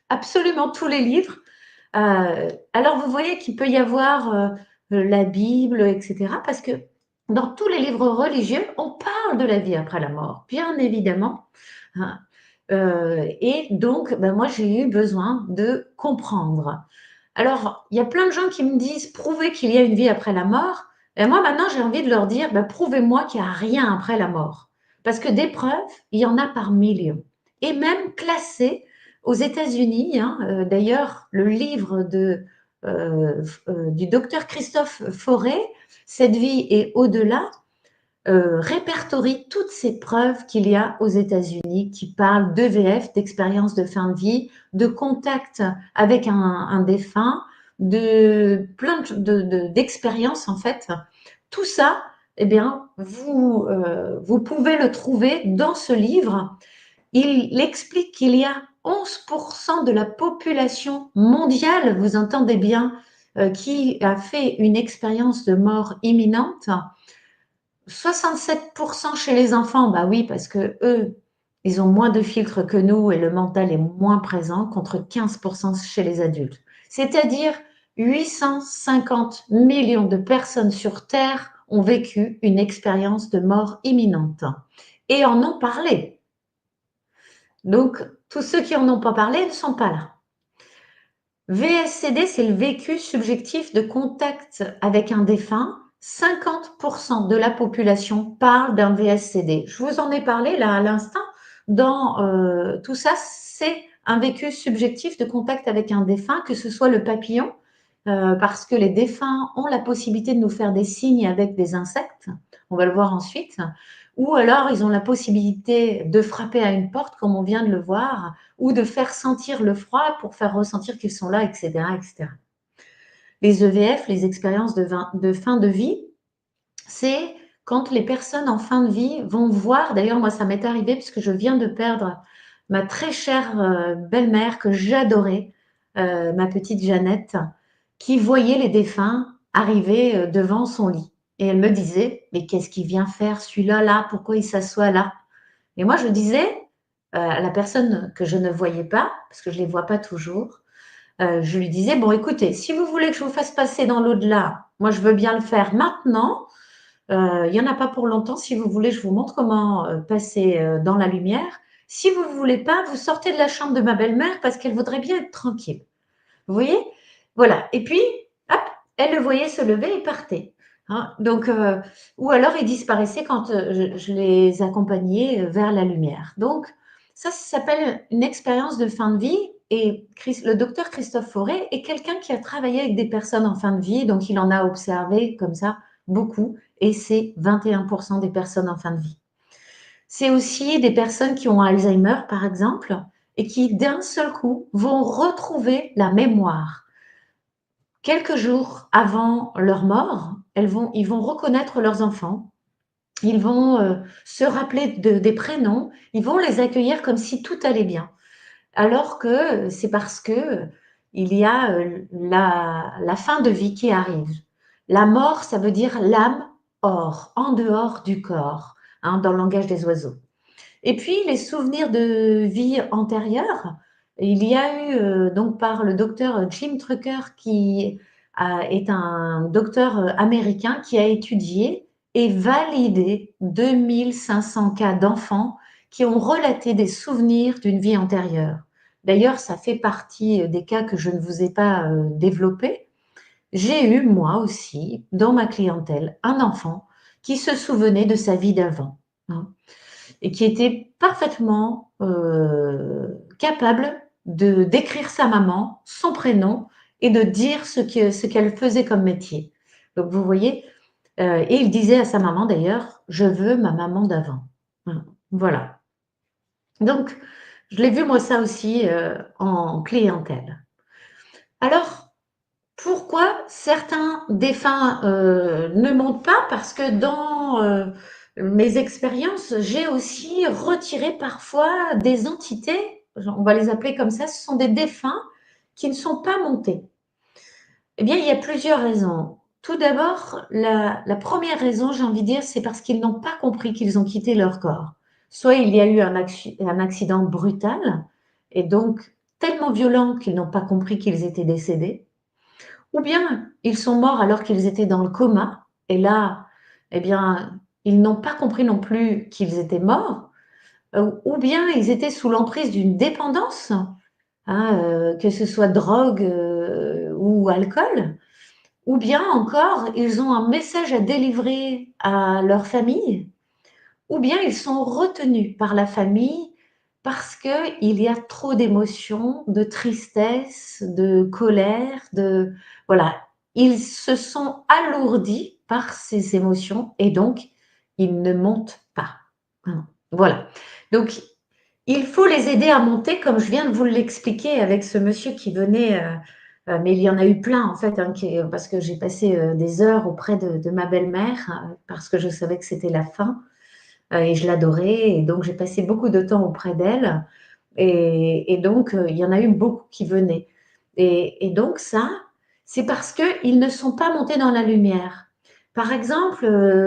Absolument tous les livres. Alors, vous voyez qu'il peut y avoir la Bible, etc. Parce que dans tous les livres religieux, on parle de la vie après la mort, bien évidemment. Hein. Et donc, moi, j'ai eu besoin de comprendre. Alors, il y a plein de gens qui me disent, prouvez qu'il y a une vie après la mort. Et moi, maintenant, j'ai envie de leur dire, prouvez-moi qu'il n'y a rien après la mort. Parce que des preuves, il y en a par millions. Et même classées aux États-Unis. Hein, d'ailleurs, le livre du docteur Christophe Forêt, Cette vie et au-delà, répertorie toutes ces preuves qu'il y a aux États-Unis qui parlent d'EVF, d'expérience de fin de vie, de contact avec un défunt, de plein d'expériences en fait. Tout ça, eh bien, vous pouvez le trouver dans ce livre. Il explique qu'il y a 11% de la population mondiale, vous entendez bien, qui a fait une expérience de mort imminente. 67% chez les enfants, oui, parce que eux, ils ont moins de filtres que nous et le mental est moins présent, contre 15% chez les adultes. C'est-à-dire 850 millions de personnes sur Terre ont vécu une expérience de mort imminente et en ont parlé. Donc, tous ceux qui en ont pas parlé ne sont pas là. VSCD, c'est le vécu subjectif de contact avec un défunt. 50% de la population parle d'un VSCD. Je vous en ai parlé là à l'instant. Dans tout ça, c'est un vécu subjectif de contact avec un défunt, que ce soit le papillon, parce que les défunts ont la possibilité de nous faire des signes avec des insectes. On va le voir ensuite. Ou alors, ils ont la possibilité de frapper à une porte, comme on vient de le voir, ou de faire sentir le froid pour faire ressentir qu'ils sont là, etc., etc. Les EVF, les expériences de fin de vie, c'est quand les personnes en fin de vie vont voir, d'ailleurs moi ça m'est arrivé puisque je viens de perdre ma très chère belle-mère que j'adorais, ma petite Jeannette, qui voyait les défunts arriver devant son lit. Et elle me disait, mais qu'est-ce qu'il vient faire celui-là là? Pourquoi il s'assoit là? Et moi je disais à la personne que je ne voyais pas, parce que je ne les vois pas toujours, je lui disais, bon écoutez, si vous voulez que je vous fasse passer dans l'au-delà, moi je veux bien le faire maintenant. Il n'y en a pas pour longtemps. Si vous voulez, je vous montre comment passer dans la lumière. Si vous ne voulez pas, vous sortez de la chambre de ma belle-mère parce qu'elle voudrait bien être tranquille. Vous voyez? Voilà. Et puis, hop, elle le voyait se lever et partait. Hein, donc, ou alors il disparaissait quand je les accompagnais vers la lumière. Donc, ça s'appelle une expérience de fin de vie. Et le docteur Christophe Forêt est quelqu'un qui a travaillé avec des personnes en fin de vie, donc il en a observé comme ça beaucoup, et c'est 21% des personnes en fin de vie. C'est aussi des personnes qui ont Alzheimer, par exemple, et qui d'un seul coup vont retrouver la mémoire. Quelques jours avant leur mort, ils vont reconnaître leurs enfants, ils vont se rappeler des prénoms, ils vont les accueillir comme si tout allait bien. Alors que c'est parce que il y a la fin de vie qui arrive. La mort, ça veut dire l'âme hors, en dehors du corps, hein, dans le langage des oiseaux. Et puis les souvenirs de vie antérieure, il y a eu donc par le docteur Jim Trucker qui est un docteur américain qui a étudié et validé 2500 cas d'enfants qui ont relaté des souvenirs d'une vie antérieure. D'ailleurs, ça fait partie des cas que je ne vous ai pas développés. J'ai eu, moi aussi, dans ma clientèle, un enfant qui se souvenait de sa vie d'avant, hein, et qui était parfaitement capable de d'écrire sa maman, son prénom et de dire ce qu'elle faisait comme métier. Donc vous voyez, et il disait à sa maman d'ailleurs, je veux ma maman d'avant. Voilà. Donc, je l'ai vu moi ça aussi en clientèle. Alors, pourquoi certains défunts ne montent pas? Parce que dans mes expériences, j'ai aussi retiré parfois des entités, on va les appeler comme ça, ce sont des défunts qui ne sont pas montés. Eh bien, il y a plusieurs raisons. Tout d'abord, la première raison, j'ai envie de dire, c'est parce qu'ils n'ont pas compris qu'ils ont quitté leur corps. Soit il y a eu un accident brutal, et donc tellement violent qu'ils n'ont pas compris qu'ils étaient décédés, ou bien ils sont morts alors qu'ils étaient dans le coma, et là, eh bien, ils n'ont pas compris non plus qu'ils étaient morts, ou bien ils étaient sous l'emprise d'une dépendance, hein, que ce soit drogue ou alcool, ou bien encore ils ont un message à délivrer à leur famille, ou bien ils sont retenus par la famille parce qu'il y a trop d'émotions, de tristesse, de colère, de voilà. Ils se sont alourdis par ces émotions et donc ils ne montent pas. Hein. Voilà. Donc il faut les aider à monter comme je viens de vous l'expliquer avec ce monsieur qui venait, mais il y en a eu plein en fait, hein, parce que j'ai passé des heures auprès de ma belle-mère parce que je savais que c'était la fin et je l'adorais et donc j'ai passé beaucoup de temps auprès d'elle et donc il y en a eu beaucoup qui venaient et donc ça, c'est parce qu'ils ne sont pas montés dans la lumière. Par exemple,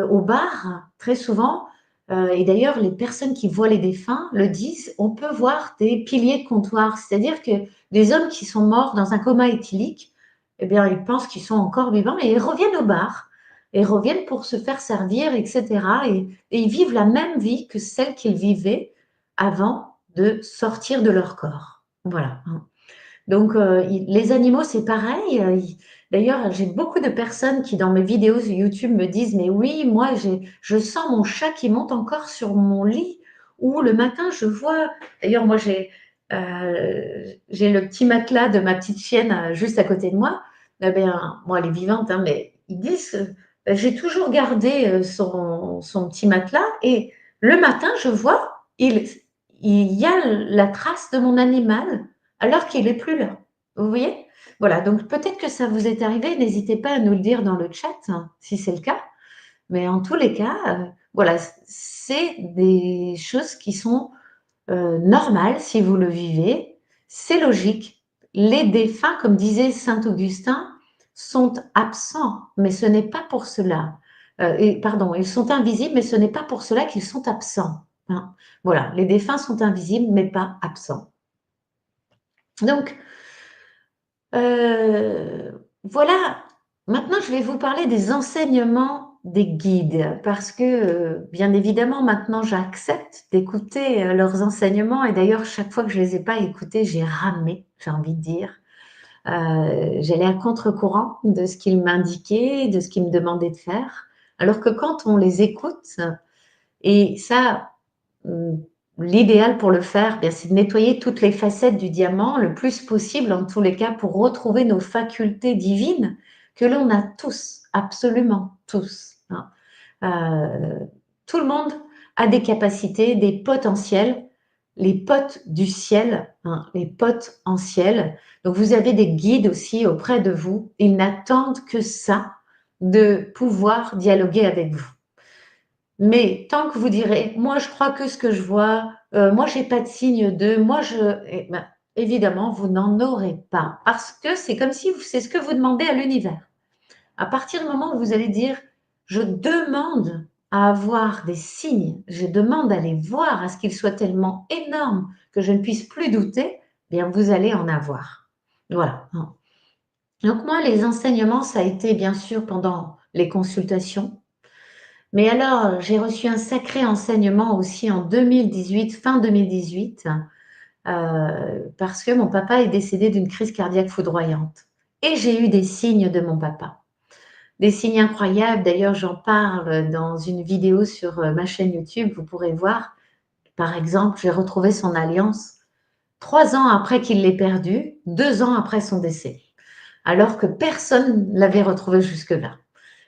au bar, très souvent, et d'ailleurs les personnes qui voient les défunts le disent, on peut voir des piliers de comptoir, c'est-à-dire que des hommes qui sont morts dans un coma éthylique, eh bien, ils pensent qu'ils sont encore vivants et ils reviennent au bar et reviennent pour se faire servir, etc. Et ils vivent la même vie que celle qu'ils vivaient avant de sortir de leur corps. Voilà. Donc, les animaux, c'est pareil. D'ailleurs, j'ai beaucoup de personnes qui, dans mes vidéos sur YouTube, me disent, mais oui, moi, je sens mon chat qui monte encore sur mon lit, ou le matin, je vois. D'ailleurs, moi, j'ai le petit matelas de ma petite chienne juste à côté de moi. Eh bien, moi, elle est vivante, hein, mais ils disent, j'ai toujours gardé son petit matelas, et le matin, je vois, il y a la trace de mon animal alors qu'il est plus là. Vous voyez? Voilà, donc peut-être que ça vous est arrivé, n'hésitez pas à nous le dire dans le chat, hein, si c'est le cas. Mais en tous les cas, voilà, c'est des choses qui sont, normales si vous le vivez. C'est logique. Les défunts, comme disait saint Augustin, sont absents, mais ce n'est pas pour cela. Et pardon, ils sont invisibles, mais ce n'est pas pour cela qu'ils sont absents, hein. Voilà, les défunts sont invisibles, mais pas absents. Donc, voilà, maintenant je vais vous parler des enseignements des guides parce que, bien évidemment, maintenant j'accepte d'écouter, leurs enseignements et d'ailleurs chaque fois que je les ai pas écoutés, j'ai ramé, j'ai envie de dire. J'allais à contre-courant de ce qu'ils m'indiquaient, de ce qu'ils me demandaient de faire. Alors que quand on les écoute et ça, mmh, l'idéal pour le faire, bien, c'est de nettoyer toutes les facettes du diamant le plus possible, en tous les cas, pour retrouver nos facultés divines que l'on a tous, absolument tous, hein. Tout le monde a des capacités, des potentiels, les potes du ciel, hein, les potes en ciel. Donc vous avez des guides aussi auprès de vous. Ils n'attendent que ça, de pouvoir dialoguer avec vous. Mais tant que vous direz: «Moi, je crois que ce que je vois, moi, j'ai pas de signe de, moi, je» et ben, évidemment, vous n'en aurez pas parce que c'est comme si c'est ce que vous demandez à l'univers. À partir du moment où vous allez dire: «Je demande à avoir des signes, je demande à les voir, à ce qu'ils soient tellement énormes que je ne puisse plus douter», eh bien, vous allez en avoir. Voilà, hein. Donc moi, les enseignements, ça a été bien sûr pendant les consultations, mais alors, j'ai reçu un sacré enseignement aussi en 2018, fin 2018, parce que mon papa est décédé d'une crise cardiaque foudroyante et j'ai eu des signes de mon papa. Des signes incroyables, d'ailleurs, j'en parle dans une vidéo sur, ma chaîne YouTube, vous pourrez voir. Par exemple, j'ai retrouvé son alliance 3 ans après qu'il l'ait perdue, 2 ans après son décès, alors que personne l'avait retrouvé jusque-là.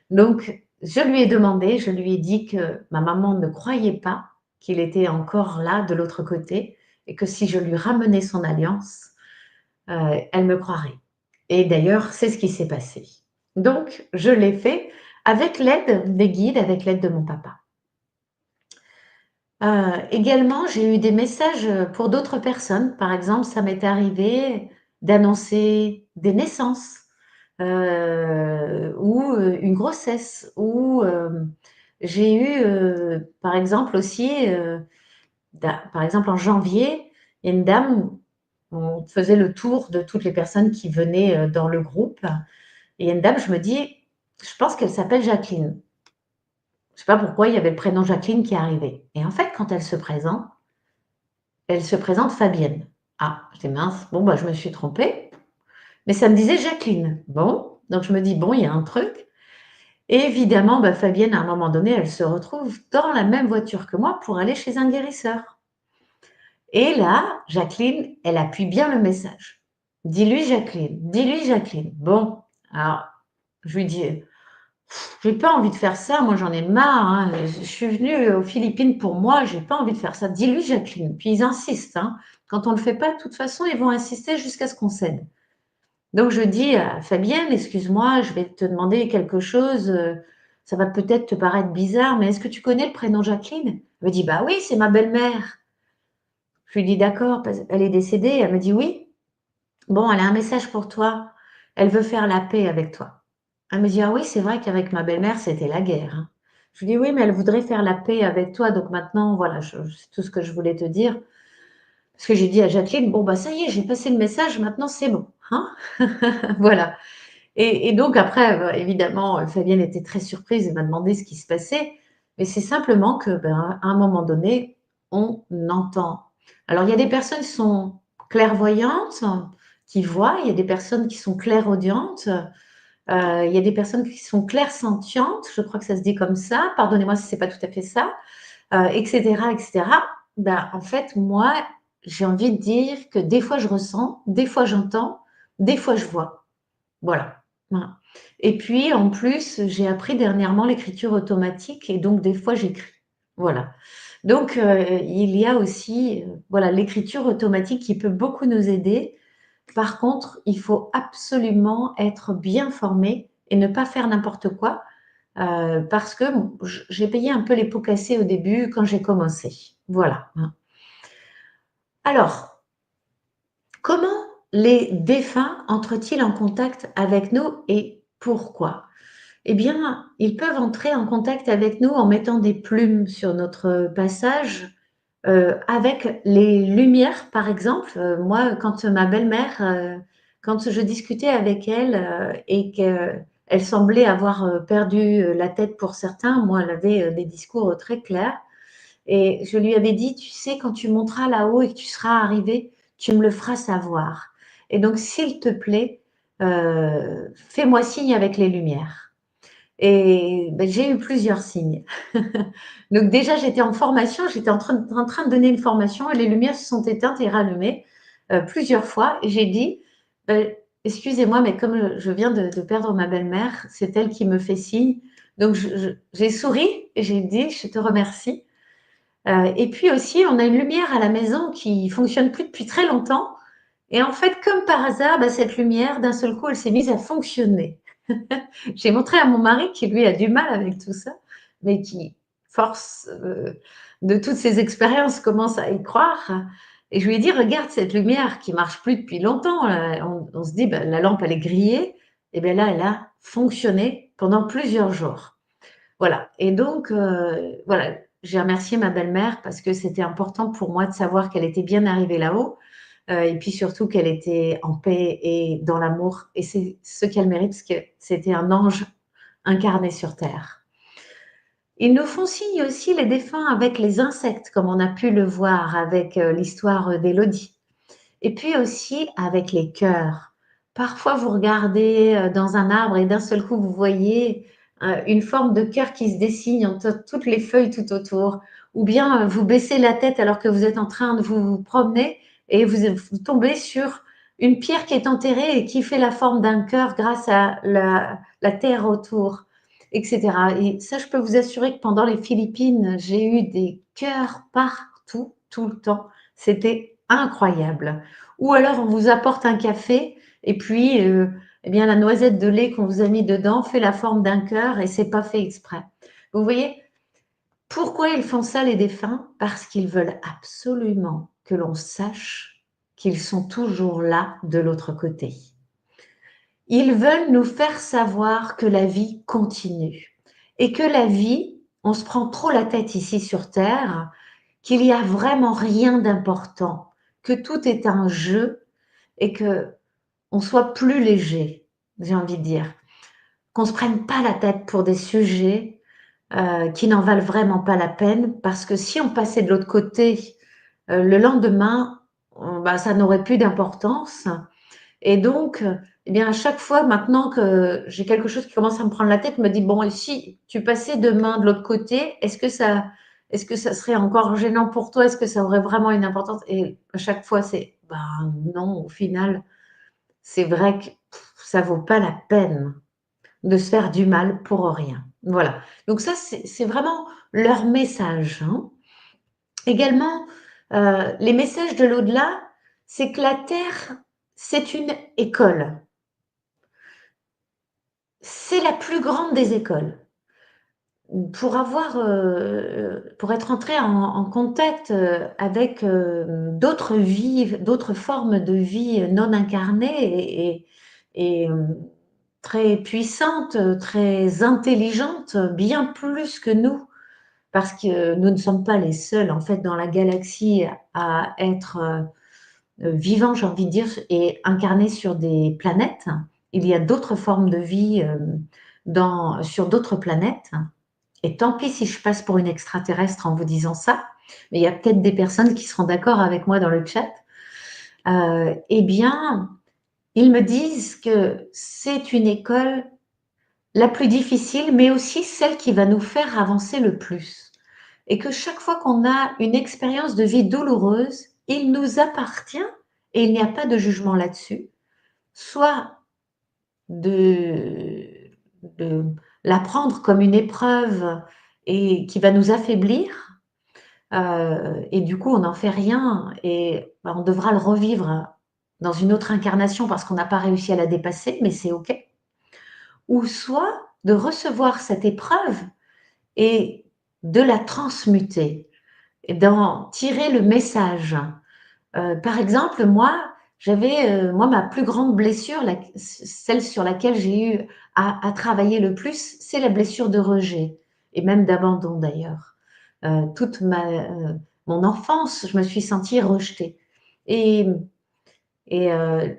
Donc, je lui ai demandé, je lui ai dit que ma maman ne croyait pas qu'il était encore là, de l'autre côté, et que si je lui ramenais son alliance, elle me croirait. Et d'ailleurs, c'est ce qui s'est passé. Donc, je l'ai fait avec l'aide des guides, avec l'aide de mon papa. Également, j'ai eu des messages, pour d'autres personnes. Par exemple, ça m'est arrivé d'annoncer des naissances, ou, une grossesse ou, j'ai eu, par exemple aussi, par exemple en janvier, il y a une dame, on faisait le tour de toutes les personnes qui venaient, dans le groupe et il y a une dame, je me dis: «Je pense qu'elle s'appelle Jacqueline». Je sais pas pourquoi il y avait le prénom Jacqueline qui arrivait et en fait, quand elle se présente Fabienne. Ah, je dis: «Mince, bon, bah, je me suis trompée», mais ça me disait Jacqueline. Bon, donc je me dis: «Bon, il y a un truc». Et évidemment, bah, Fabienne, à un moment donné, elle se retrouve dans la même voiture que moi pour aller chez un guérisseur. Et là, Jacqueline, elle appuie bien le message. Dis-lui Jacqueline, dis-lui Jacqueline. Bon, alors, je lui dis, j'ai pas envie de faire ça, moi j'en ai marre, hein. Je suis venue aux Philippines pour moi, j'ai pas envie de faire ça. Dis-lui Jacqueline. Puis ils insistent, hein. Quand on le fait pas, de toute façon, ils vont insister jusqu'à ce qu'on cède. Donc je dis à Fabienne: «Excuse-moi, je vais te demander quelque chose, ça va peut-être te paraître bizarre, mais est-ce que tu connais le prénom Jacqueline?» Elle me dit: «Bah oui, c'est ma belle-mère». Je lui dis: «D'accord, parce elle est décédée?» Elle me dit: «Oui». «Bon, elle a un message pour toi, elle veut faire la paix avec toi». Elle me dit: «Ah oui, c'est vrai qu'avec ma belle-mère, c'était la guerre, hein». Je lui dis: «Oui, mais elle voudrait faire la paix avec toi, donc maintenant, voilà, c'est tout ce que je voulais te dire». Parce que j'ai dit à Jacqueline: «Bon, bah ça y est, j'ai passé le message, maintenant c'est bon, hein?» Voilà. Et donc après, évidemment, Fabienne était très surprise et m'a demandé ce qui se passait. Mais c'est simplement que, ben, à un moment donné, on entend. Alors il y a des personnes qui sont clairvoyantes, qui voient, il y a des personnes qui sont clairaudientes, il y a des personnes qui sont clairsentientes, je crois que ça se dit comme ça, pardonnez-moi si c'est pas tout à fait ça, et cetera et cetera. Ben, en fait, moi, j'ai envie de dire que des fois je ressens, des fois j'entends, des fois je vois. Voilà, voilà. Et puis en plus, j'ai appris dernièrement l'écriture automatique et donc des fois j'écris. Voilà. Donc il y a aussi, voilà, l'écriture automatique qui peut beaucoup nous aider. Par contre, il faut absolument être bien formé et ne pas faire n'importe quoi, parce que bon, j'ai payé un peu les pots cassés au début quand j'ai commencé. Voilà, hein. Alors, comment les défunts entrent-ils en contact avec nous et pourquoi? Eh bien, ils peuvent entrer en contact avec nous en mettant des plumes sur notre passage, avec les lumières, par exemple. Moi, quand ma belle-mère, quand je discutais avec elle, et qu'elle semblait avoir, perdu, la tête pour certains, moi, elle avait, des discours, très clairs et je lui avais dit: «Tu sais, quand tu monteras là-haut et que tu seras arrivé, tu me le feras savoir et donc s'il te plaît, fais-moi signe avec les lumières». Et beh, j'ai eu plusieurs signes. Donc déjà, j'étais en formation, j'étais en train de donner une formation et les lumières se sont éteintes et rallumées, plusieurs fois et j'ai dit: «Excusez-moi, mais comme je viens de perdre ma belle-mère, c'est elle qui me fait signe». Donc j'ai souri et j'ai dit: «Je te remercie». Et puis aussi, on a une lumière à la maison qui fonctionne plus depuis très longtemps et en fait, comme par hasard, bah, cette lumière, d'un seul coup, elle s'est mise à fonctionner. J'ai montré à mon mari qui lui a du mal avec tout ça, mais qui force de toutes ces expériences, commence à y croire. Et je lui ai dit, regarde cette lumière qui marche plus depuis longtemps. On se dit, ben, la lampe, elle est grillée. Et bien là, elle a fonctionné pendant plusieurs jours. Voilà. Et donc, voilà, j'ai remercié ma belle-mère parce que c'était important pour moi de savoir qu'elle était bien arrivée là-haut. Et puis surtout qu'elle était en paix et dans l'amour. Et c'est ce qu'elle mérite, parce que c'était un ange incarné sur terre. Ils nous font signe aussi les défunts avec les insectes, comme on a pu le voir avec l'histoire d'Élodie. Et puis aussi avec les cœurs. Parfois, vous regardez dans un arbre et d'un seul coup, vous voyez une forme de cœur qui se dessine entre toutes les feuilles tout autour. Ou bien vous baissez la tête alors que vous êtes en train de vous promener et vous tombez sur une pierre qui est enterrée et qui fait la forme d'un cœur grâce à la terre autour, etc. Et ça, je peux vous assurer que pendant les Philippines, j'ai eu des cœurs partout, tout le temps. C'était incroyable. Ou alors on vous apporte un café et puis eh bien la noisette de lait qu'on vous a mis dedans fait la forme d'un cœur et c'est pas fait exprès. Vous voyez, pourquoi ils font ça les défunts? Parce qu'ils veulent absolument que l'on sache qu'ils sont toujours là de l'autre côté. Ils veulent nous faire savoir que la vie continue et que la vie, on se prend trop la tête ici sur Terre, qu'il n'y a vraiment rien d'important, que tout est un jeu et que on soit plus léger, j'ai envie de dire. Qu'on ne se prenne pas la tête pour des sujets qui n'en valent vraiment pas la peine, parce que si on passait de l'autre côté le lendemain, bah, ça n'aurait plus d'importance. Et donc, eh bien, à chaque fois maintenant que j'ai quelque chose qui commence à me prendre la tête, je me dis, bon, et si tu passais demain de l'autre côté, est-ce que ça serait encore gênant pour toi? Est-ce que ça aurait vraiment une importance? Et à chaque fois, c'est, ben non, au final, c'est vrai que ça vaut pas la peine de se faire du mal pour rien. Voilà. Donc ça, c'est vraiment leur message, hein. Également, les messages de l'au-delà, c'est que la Terre, c'est une école. C'est la plus grande des écoles. Pour être entré en contact avec d'autres vies, d'autres formes de vie non incarnées et très puissantes, très intelligentes, bien plus que nous, parce que nous ne sommes pas les seuls en fait dans la galaxie à être vivants, j'ai envie de dire, et incarnés sur des planètes. Il y a d'autres formes de vie sur d'autres planètes. Et tant pis si je passe pour une extraterrestre en vous disant ça, mais il y a peut-être des personnes qui seront d'accord avec moi dans le chat. Eh bien, ils me disent que c'est une école la plus difficile, mais aussi celle qui va nous faire avancer le plus. Et que chaque fois qu'on a une expérience de vie douloureuse, il nous appartient, et il n'y a pas de jugement là-dessus, soit de la prendre comme une épreuve et qui va nous affaiblir, et du coup on n'en fait rien et bah, on devra le revivre dans une autre incarnation parce qu'on n'a pas réussi à la dépasser, mais c'est OK. Ou soit de recevoir cette épreuve et de la transmuter, et d'en tirer le message. Par exemple, moi, ma plus grande blessure, celle sur laquelle j'ai eu à travailler le plus, c'est la blessure de rejet et même d'abandon d'ailleurs. Toute mon enfance, je me suis sentie rejetée et il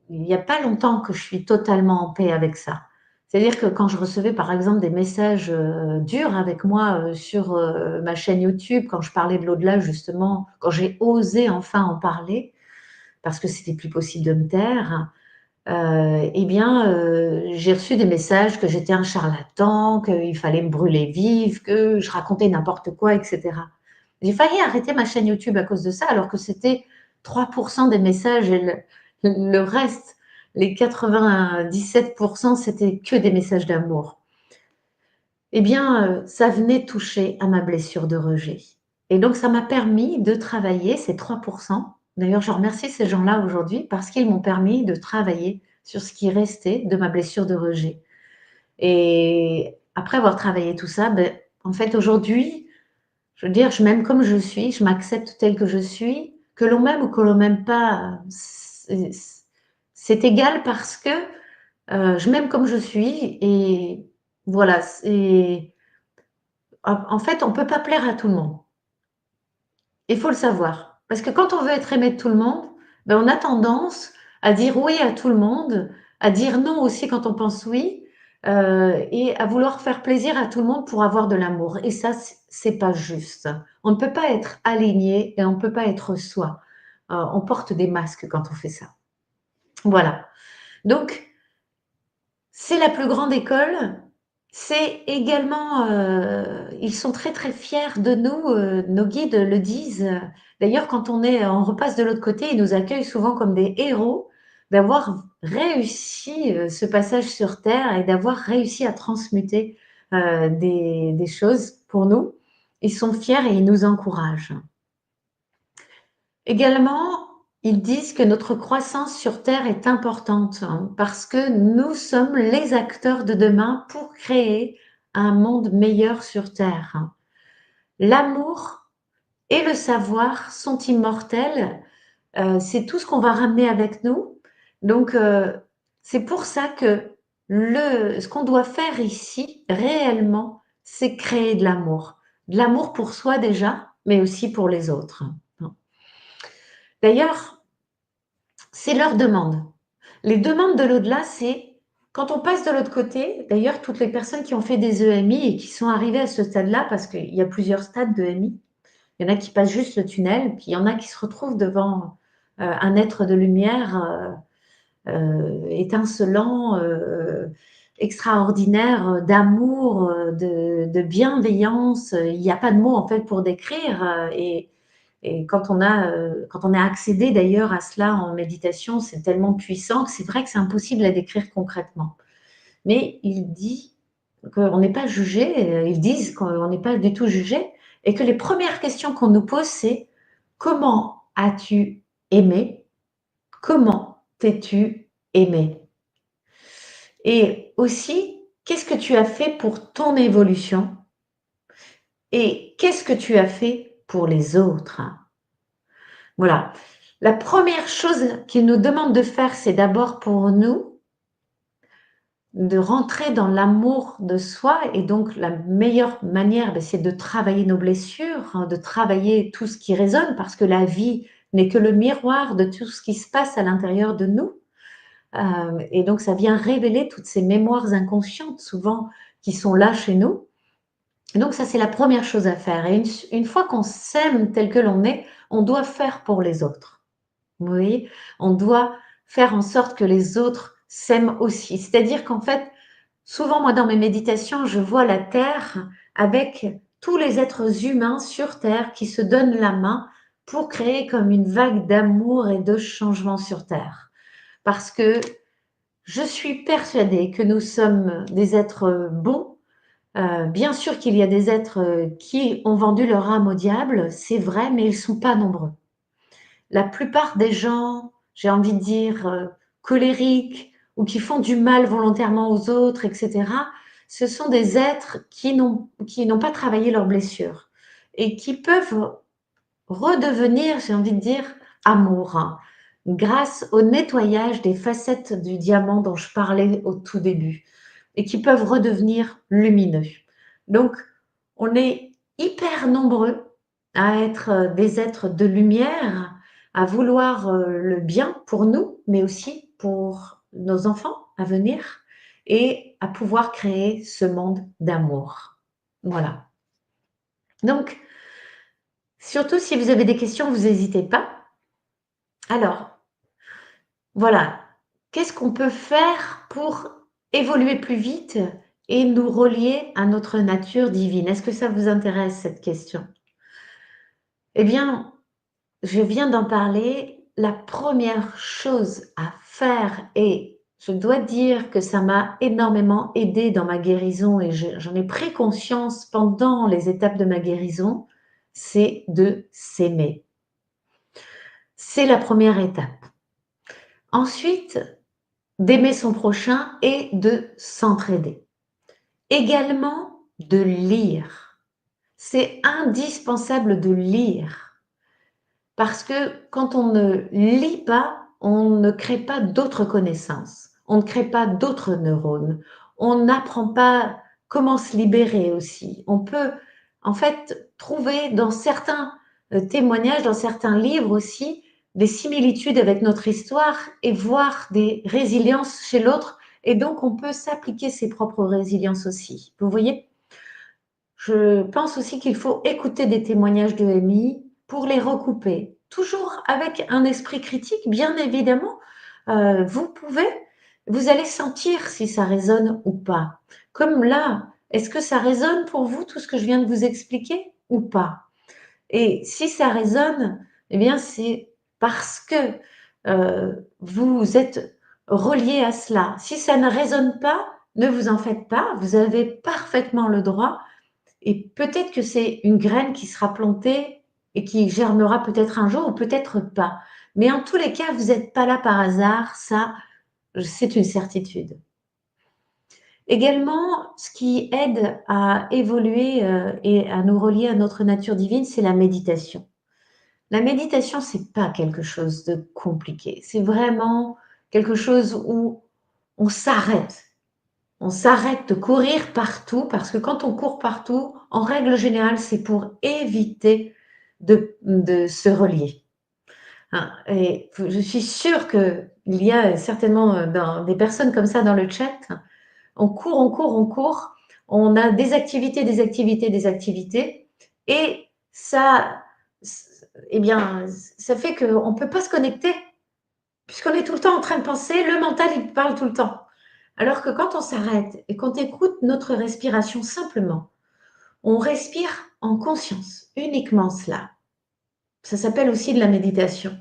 n'y a pas longtemps que je suis totalement en paix avec ça. C'est-à-dire que quand je recevais, par exemple, des messages, durs avec moi, sur, ma chaîne YouTube, quand je parlais de l'au-delà justement, quand j'ai osé enfin en parler, parce que c'était plus possible de me taire, eh bien, j'ai reçu des messages que j'étais un charlatan, qu'il fallait me brûler vive, que je racontais n'importe quoi, et cetera. J'ai failli arrêter ma chaîne YouTube à cause de ça, alors que c'était 3 des messages et le reste, les 97 c'était que des messages d'amour. Eh bien, ça venait toucher à ma blessure de rejet et donc ça m'a permis de travailler ces 3. D'ailleurs, je remercie ces gens-là aujourd'hui parce qu'ils m'ont permis de travailler sur ce qui restait de ma blessure de rejet et après avoir travaillé tout ça, en fait, aujourd'hui, Je veux dire, je m'aime comme je suis, je m'accepte telle que je suis, que l'on m'aime ou que l'on m'aime pas, c'est égal parce que je m'aime comme je suis et voilà, c'est en fait, on peut pas plaire à tout le monde. Il faut le savoir. Parce que quand on veut être aimé de tout le monde, ben, on a tendance à dire oui à tout le monde, à dire non aussi quand on pense oui, et à vouloir faire plaisir à tout le monde pour avoir de l'amour. Et ça, c'est pas juste. On ne peut pas être aligné et on ne peut pas être soi. On porte des masques quand on fait ça. Voilà. Donc, c'est la plus grande école. C'est également, ils sont très, très fiers de nous, nos guides le disent. D'ailleurs, quand on repasse de l'autre côté, ils nous accueillent souvent comme des héros d'avoir réussi, ce passage sur terre et d'avoir réussi à transmuter, des choses pour nous. Ils sont fiers et ils nous encouragent. Également, ils disent que notre croissance sur terre est importante, hein, parce que nous sommes les acteurs de demain pour créer un monde meilleur sur terre. L'amour et le savoir sont immortels, c'est tout ce qu'on va ramener avec nous. Donc, c'est pour ça que ce qu'on doit faire ici, réellement, c'est créer de l'amour. De l'amour pour soi déjà, mais aussi pour les autres. D'ailleurs, c'est leur demande. Les demandes de l'au-delà, c'est quand on passe de l'autre côté, d'ailleurs, toutes les personnes qui ont fait des EMI et qui sont arrivées à ce stade-là, parce qu'il y a plusieurs stades d'EMI, il y en a qui passent juste le tunnel, puis il y en a qui se retrouvent devant un être de lumière étincelant, extraordinaire, d'amour, de bienveillance. Il n'y a pas de mots en fait pour décrire. Et quand on a accédé d'ailleurs à cela en méditation, c'est tellement puissant que c'est vrai que c'est impossible à décrire concrètement. Mais il dit qu'on n'est pas jugé, ils disent qu'on n'est pas du tout jugé, et que les premières questions qu'on nous pose, c'est comment as-tu aimé? Comment t'es-tu aimé? Et aussi, qu'est-ce que tu as fait pour ton évolution? Et qu'est-ce que tu as fait pour les autres? Voilà. La première chose qu'il nous demande de faire, c'est d'abord pour nous, de rentrer dans l'amour de soi. Et donc, la meilleure manière, c'est de travailler nos blessures, hein, de travailler tout ce qui résonne, parce que la vie n'est que le miroir de tout ce qui se passe à l'intérieur de nous. Et donc, ça vient révéler toutes ces mémoires inconscientes, souvent, qui sont là chez nous. Et donc, ça, c'est la première chose à faire. Et une fois qu'on s'aime tel que l'on est, on doit faire pour les autres. Vous voyez? On doit faire en sorte que les autres s'aiment aussi. C'est-à-dire qu'en fait, souvent, moi, dans mes méditations, je vois la Terre avec tous les êtres humains sur Terre qui se donnent la main pour créer comme une vague d'amour et de changement sur Terre. Parce que je suis persuadée que nous sommes des êtres bons. Bien sûr qu'il y a des êtres qui ont vendu leur âme au diable, c'est vrai, mais ils ne sont pas nombreux. La plupart des gens, j'ai envie de dire, colériques ou qui font du mal volontairement aux autres, etc., ce sont des êtres qui n'ont pas travaillé leurs blessures et qui peuvent redevenir, j'ai envie de dire, amour, hein, grâce au nettoyage des facettes du diamant dont je parlais au tout début et qui peuvent redevenir lumineux. Donc, on est hyper nombreux à être des êtres de lumière, à vouloir le bien pour nous, mais aussi pour nos enfants à venir et à pouvoir créer ce monde d'amour. Voilà. Donc, surtout si vous avez des questions, vous n'hésitez pas. Alors, voilà. Qu'est-ce qu'on peut faire pour évoluer plus vite et nous relier à notre nature divine? Est-ce que ça vous intéresse cette question? Eh bien, je viens d'en parler. La première chose à faire, et je dois dire que ça m'a énormément aidée dans ma guérison et j'en ai pris conscience pendant les étapes de ma guérison, c'est de s'aimer. C'est la première étape. Ensuite, d'aimer son prochain et de s'entraider. Également, de lire. c'est indispensable de lire. Parce que quand on ne lit pas, on ne crée pas d'autres connaissances, on ne crée pas d'autres neurones, on n'apprend pas comment se libérer aussi. On peut en fait trouver dans certains témoignages, dans certains livres aussi, des similitudes avec notre histoire et voir des résiliences chez l'autre. Et donc, on peut s'appliquer ses propres résiliences aussi. Vous voyez? Je pense aussi qu'il faut écouter des témoignages de MI pour les recouper, toujours avec un esprit critique, bien évidemment. Vous allez sentir si ça résonne ou pas. Comme là, est-ce que ça résonne pour vous, tout ce que je viens de vous expliquer ou pas? Et si ça résonne, eh bien, c'est parce que vous êtes relié à cela. Si ça ne résonne pas, ne vous en faites pas. Vous avez parfaitement le droit et peut-être que c'est une graine qui sera plantée et qui germera peut-être un jour ou peut-être pas. Mais en tous les cas, vous n'êtes pas là par hasard, ça, c'est une certitude. Également, ce qui aide à évoluer et à nous relier à notre nature divine, c'est la méditation. La méditation, c'est pas quelque chose de compliqué. C'est vraiment quelque chose où on s'arrête. On s'arrête de courir partout parce que quand on court partout, en règle générale, c'est pour éviter de se relier. Hein, et je suis sûre qu'il y a certainement des personnes comme ça dans le chat. On court, on court, on court. On a des activités, des activités, des activités. Et ça, eh bien, ça fait qu'on ne peut pas se connecter puisqu'on est tout le temps en train de penser. Le mental, il parle tout le temps. Alors que quand on s'arrête et qu'on écoute notre respiration simplement, on respire en conscience, uniquement cela. Ça s'appelle aussi de la méditation.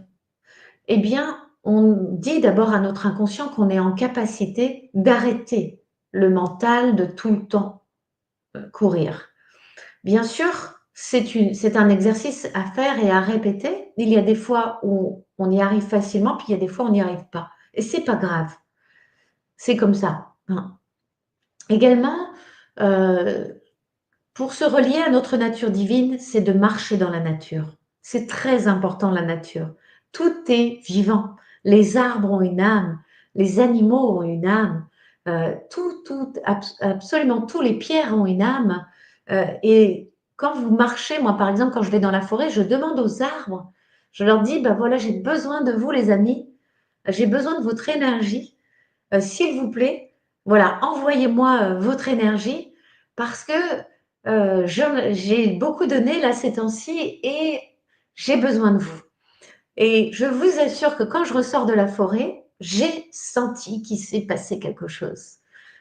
Eh bien, on dit d'abord à notre inconscient qu'on est en capacité d'arrêter le mental de tout le temps courir. Bien sûr, c'est un exercice à faire et à répéter. Il y a des fois où on y arrive facilement, puis il y a des fois où on n'y arrive pas. Et c'est pas grave. C'est comme ça. Hein. Également, pour se relier à notre nature divine, c'est de marcher dans la nature. C'est très important, la nature. Tout est vivant. Les arbres ont une âme, les animaux ont une âme, absolument tous les pierres ont une âme. Et quand vous marchez, moi par exemple, quand je vais dans la forêt, je demande aux arbres, je leur dis, ben voilà, j'ai besoin de vous les amis, j'ai besoin de votre énergie. S'il vous plaît, voilà, envoyez-moi votre énergie parce que j'ai beaucoup donné là ces temps-ci et j'ai besoin de vous. Et je vous assure que quand je ressors de la forêt, j'ai senti qu'il s'est passé quelque chose.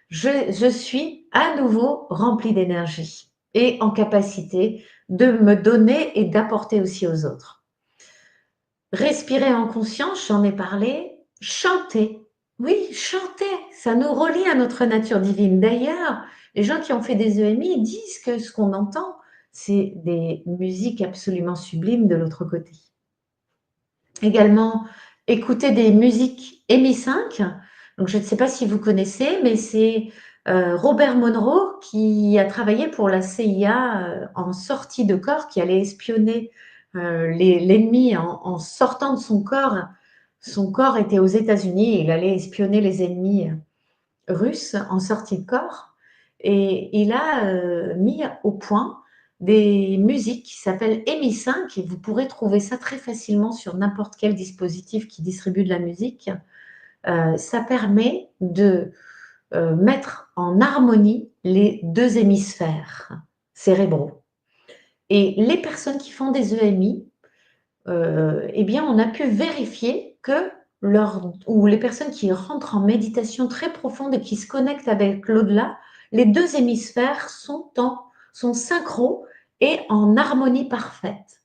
Je suis à nouveau remplie d'énergie et en capacité de me donner et d'apporter aussi aux autres. Respirer en conscience, j'en ai parlé. Chanter. Oui, chanter, ça nous relie à notre nature divine. D'ailleurs, les gens qui ont fait des EMI disent que ce qu'on entend, c'est des musiques absolument sublimes de l'autre côté. Également, écouter des musiques EMI5. Donc, je ne sais pas si vous connaissez, mais c'est Robert Monroe qui a travaillé pour la CIA en sortie de corps, qui allait espionner l'ennemi en sortant de son corps. Son corps était aux États-Unis, il allait espionner les ennemis russes en sortie de corps. Et il a mis au point des musiques qui s'appellent EMI5 et vous pourrez trouver ça très facilement sur n'importe quel dispositif qui distribue de la musique. Ça permet de mettre en harmonie les deux hémisphères cérébraux. Et les personnes qui font des EMI, eh bien, on a pu vérifier que ou les personnes qui rentrent en méditation très profonde et qui se connectent avec l'au-delà, les deux hémisphères sont synchro et en harmonie parfaite.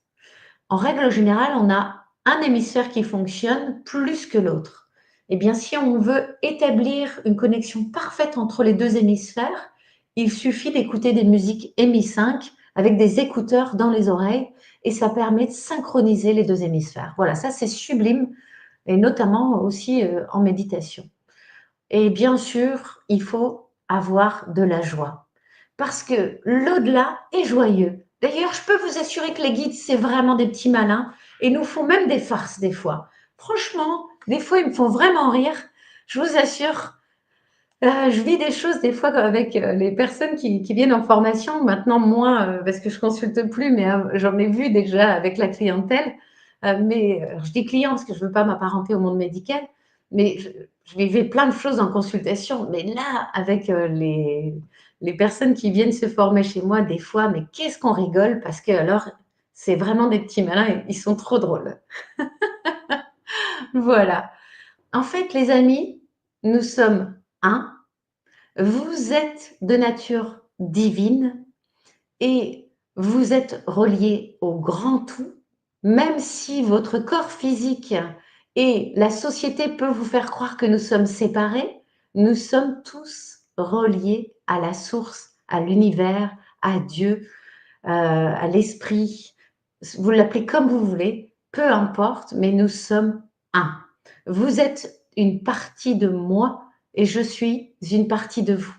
En règle générale, on a un hémisphère qui fonctionne plus que l'autre. Eh bien, si on veut établir une connexion parfaite entre les deux hémisphères, il suffit d'écouter des musiques EMI5 avec des écouteurs dans les oreilles et ça permet de synchroniser les deux hémisphères. Voilà, ça c'est sublime et notamment aussi en méditation. Et bien sûr, il faut avoir de la joie parce que l'au-delà est joyeux. D'ailleurs, je peux vous assurer que les guides, c'est vraiment des petits malins et nous font même des farces des fois. Franchement, des fois, ils me font vraiment rire. Je vous assure, je vis des choses des fois avec les personnes qui viennent en formation. Maintenant, moins parce que je consulte plus, mais j'en ai vu déjà avec la clientèle. Mais je dis client parce que je ne veux pas m'apparenter au monde médical, mais je vivais plein de choses en consultation. Mais là, avec les personnes qui viennent se former chez moi, des fois, mais qu'est-ce qu'on rigole parce que alors, c'est vraiment des petits malins et ils sont trop drôles. Voilà. En fait, les amis, nous sommes un. Vous êtes de nature divine et vous êtes relié au grand tout, même si votre corps physique et la société peut vous faire croire que nous sommes séparés, nous sommes tous reliés à la source, à l'univers, à Dieu, à l'esprit. Vous l'appelez comme vous voulez, peu importe, mais nous sommes un. Vous êtes une partie de moi et je suis une partie de vous.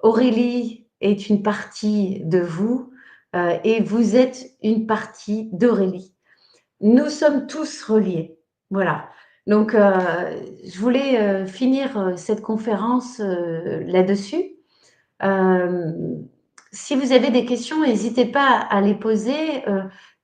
Aurélie est une partie de vous et vous êtes une partie d'Aurélie. Nous sommes tous reliés. Voilà. Donc, je voulais finir cette conférence là-dessus. Euh, si vous avez des questions, n'hésitez pas à les poser.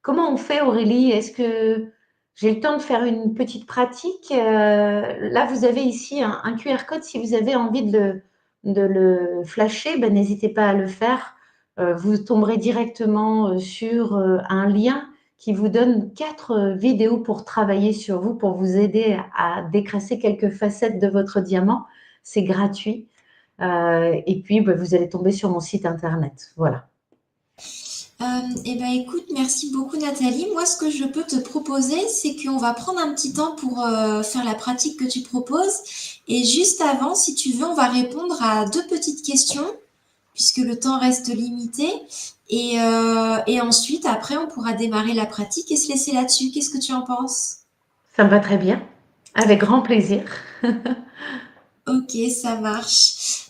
Comment on fait, Aurélie? Est-ce que j'ai le temps de faire une petite pratique? Là, vous avez ici un QR code. Si vous avez envie de le flasher, ben, n'hésitez pas à le faire. Vous tomberez directement sur un lien qui vous donne 4 vidéos pour travailler sur vous, pour vous aider à décrasser quelques facettes de votre diamant. C'est gratuit. Et puis, bah, vous allez tomber sur mon site internet. Voilà. Eh ben, écoute, merci beaucoup Nathalie. Moi, ce que je peux te proposer, c'est qu'on va prendre un petit temps pour faire la pratique que tu proposes. Et juste avant, si tu veux, on va répondre à 2 petites questions, puisque le temps reste limité. Et ensuite, après, on pourra démarrer la pratique et se laisser là-dessus. Qu'est-ce que tu en penses? Ça me va très bien. Avec grand plaisir. Ok, ça marche.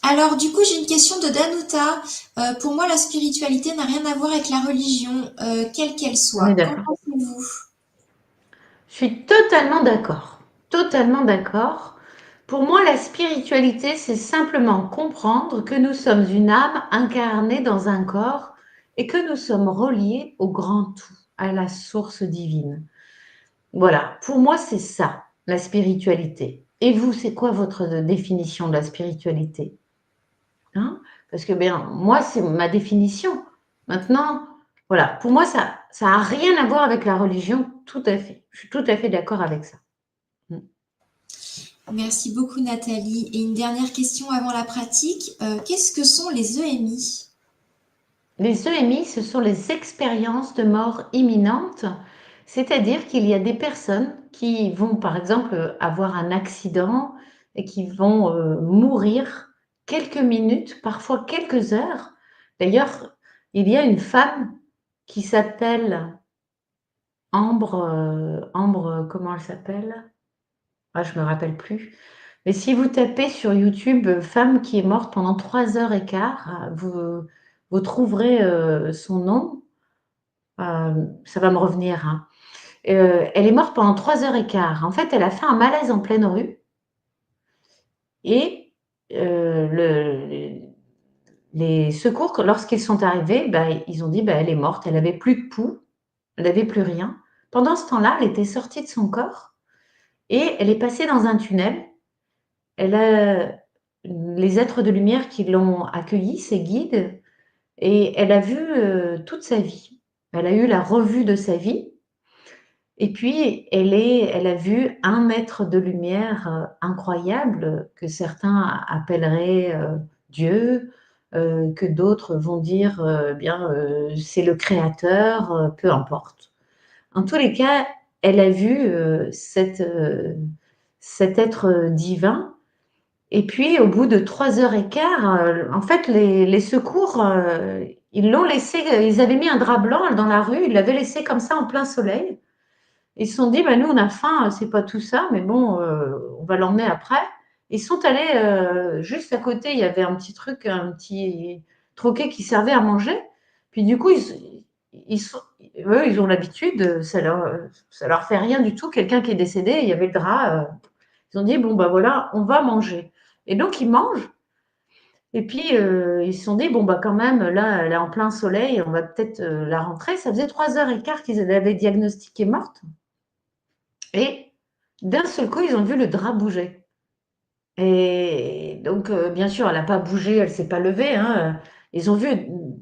Alors, du coup, j'ai une question de Danuta. Pour moi, la spiritualité n'a rien à voir avec la religion, quelle qu'elle On est soit. Qu'en d'accord. pensez-vous? Je suis totalement d'accord. Totalement d'accord. Pour moi, la spiritualité, c'est simplement comprendre que nous sommes une âme incarnée dans un corps et que nous sommes reliés au grand tout, à la source divine. Voilà, pour moi, c'est ça, la spiritualité. Et vous, c'est quoi votre définition de la spiritualité? Hein? Parce que bien, moi, c'est ma définition. Maintenant, voilà, pour moi, ça a rien à voir avec la religion, tout à fait. Je suis tout à fait d'accord avec ça. Mm. Merci beaucoup, Nathalie. Et une dernière question avant la pratique. Qu'est-ce que sont les EMI? Les EMI, ce sont les expériences de mort imminente, c'est-à-dire qu'il y a des personnes qui vont, par exemple, avoir un accident et qui vont mourir quelques minutes, parfois quelques heures. D'ailleurs, il y a une femme qui s'appelle Ambre, Ambre, comment elle s'appelle? Ah, je me rappelle plus. Mais si vous tapez sur YouTube femme qui est morte pendant 3 heures et quart, vous trouverez son nom. Ça va me revenir, hein. Elle est morte pendant 3 heures et quart. En fait, elle a fait un malaise en pleine rue et les secours, lorsqu'ils sont arrivés, bah, ils ont dit bah, elle est morte, elle n'avait plus de pouls, elle n'avait plus rien. Pendant ce temps-là, elle était sortie de son corps et elle est passée dans un tunnel. Elle a les êtres de lumière qui l'ont accueillie, ses guides, et elle a vu toute sa vie. Elle a eu la revue de sa vie. Et puis, elle a vu un maître de lumière incroyable que certains appelleraient Dieu, que d'autres vont dire bien c'est le créateur, peu importe. En tous les cas, elle a vu cet être divin. Et puis, au bout de 3 heures et quart, en fait, les secours, ils l'ont laissé, ils avaient mis un drap blanc dans la rue, ils l'avaient laissé comme ça en plein soleil. Ils se sont dit, bah, nous, on a faim, c'est pas tout ça, mais bon, on va l'emmener après. Ils sont allés juste à côté, il y avait un petit truc, un petit troquet qui servait à manger. Puis du coup, eux, ils ont l'habitude, ça leur fait rien du tout. Quelqu'un qui est décédé, il y avait le drap. Ils ont dit, bon, bah voilà, on va manger. Et donc, ils mangent. Et puis, ils se sont dit, bon, bah quand même, là, elle est en plein soleil, on va peut-être la rentrer. Ça faisait 3h15 qu'ils l'avaient diagnostiquée morte. Et d'un seul coup, ils ont vu le drap bouger. Et donc, bien sûr, elle n'a pas bougé, elle ne s'est pas levée, hein. Ils ont vu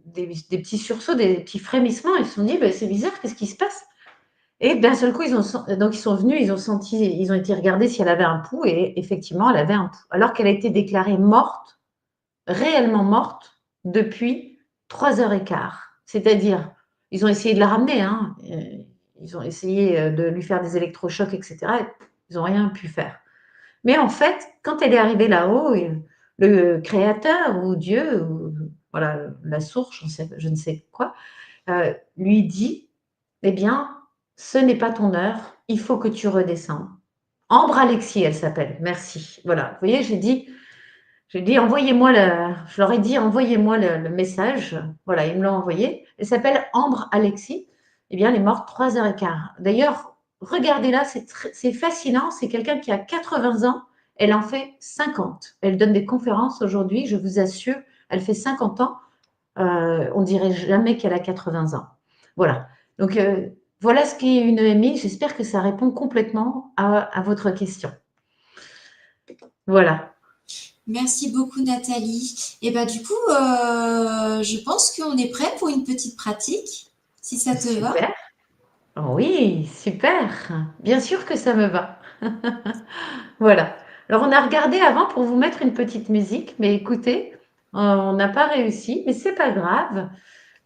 des petits sursauts, des petits frémissements. Ils se sont dit, bah, c'est bizarre, qu'est-ce qui se passe? Et d'un seul coup, donc ils sont venus, ils ont été regarder si elle avait un pouls. Et effectivement, elle avait un pouls. Alors qu'elle a été déclarée morte, réellement morte, depuis 3h15. C'est-à-dire, ils ont essayé de la ramener, hein. Ils ont essayé de lui faire des électrochocs, etc. Ils n'ont rien pu faire. Mais en fait, quand elle est arrivée là-haut, le créateur ou Dieu, ou voilà, la source, je ne sais quoi, lui dit, eh bien, ce n'est pas ton heure, il faut que tu redescendes. Ambre Alexis, elle s'appelle. Merci. Voilà. Vous voyez, j'ai dit, je leur ai dit, envoyez-moi le message. Voilà, ils me l'ont envoyé. Elle s'appelle Ambre Alexis. Eh bien, elle est morte 3h15. D'ailleurs, regardez-là, c'est fascinant. C'est quelqu'un qui a 80 ans. Elle en fait 50. Elle donne des conférences aujourd'hui, je vous assure. Elle fait 50 ans. On dirait jamais qu'elle a 80 ans. Voilà. Donc, voilà ce qu'est une EMI. J'espère que ça répond complètement à votre question. Voilà. Merci beaucoup Nathalie. Et bah du coup, je pense qu'on est prêt pour une petite pratique, si ça te va. Super. Oui, super. Bien sûr que ça me va. Voilà. Alors, on a regardé avant pour vous mettre une petite musique, mais écoutez, on n'a pas réussi, mais c'est pas grave.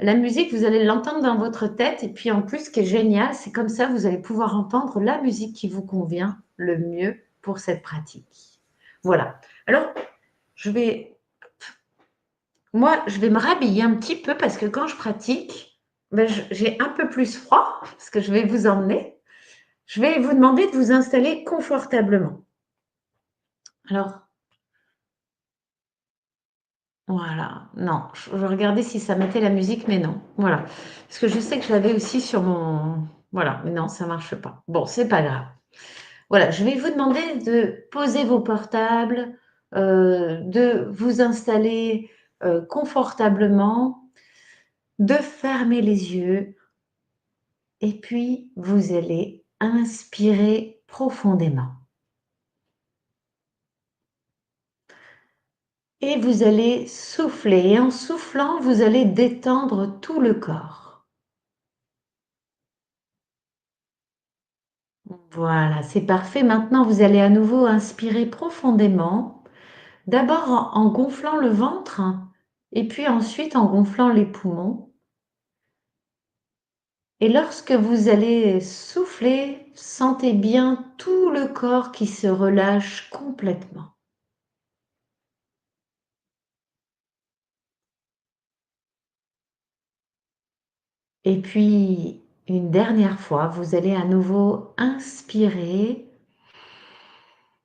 La musique, vous allez l'entendre dans votre tête, et puis en plus, ce qui est génial, c'est comme ça, vous allez pouvoir entendre la musique qui vous convient le mieux pour cette pratique. Voilà. Alors, moi, je vais me rhabiller un petit peu parce que quand je pratique, ben, j'ai un peu plus froid, parce que je vais vous emmener. Je vais vous demander de vous installer confortablement. Alors, voilà. Non, je regardais si ça mettait la musique, mais non. Voilà. Parce que je sais que je l'avais aussi sur mon... Voilà, mais non, ça ne marche pas. Bon, c'est pas grave. Voilà, je vais vous demander de poser vos portables, de vous installer confortablement, de fermer les yeux, et puis vous allez inspirer profondément. Et vous allez souffler. Et en soufflant, vous allez détendre tout le corps. Voilà, c'est parfait. Maintenant, vous allez à nouveau inspirer profondément. D'abord en gonflant le ventre et puis ensuite en gonflant les poumons. Et lorsque vous allez souffler, sentez bien tout le corps qui se relâche complètement. Et puis, une dernière fois, vous allez à nouveau inspirer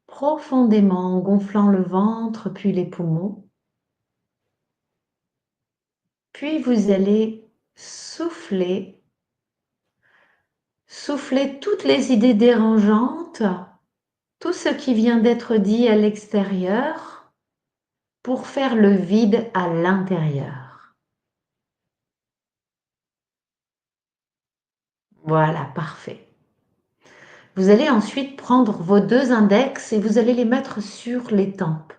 profondément en gonflant le ventre puis les poumons. Puis vous allez souffler, souffler toutes les idées dérangeantes, tout ce qui vient d'être dit à l'extérieur pour faire le vide à l'intérieur. Voilà, parfait. Vous allez ensuite prendre vos 2 index et vous allez les mettre sur les tempes.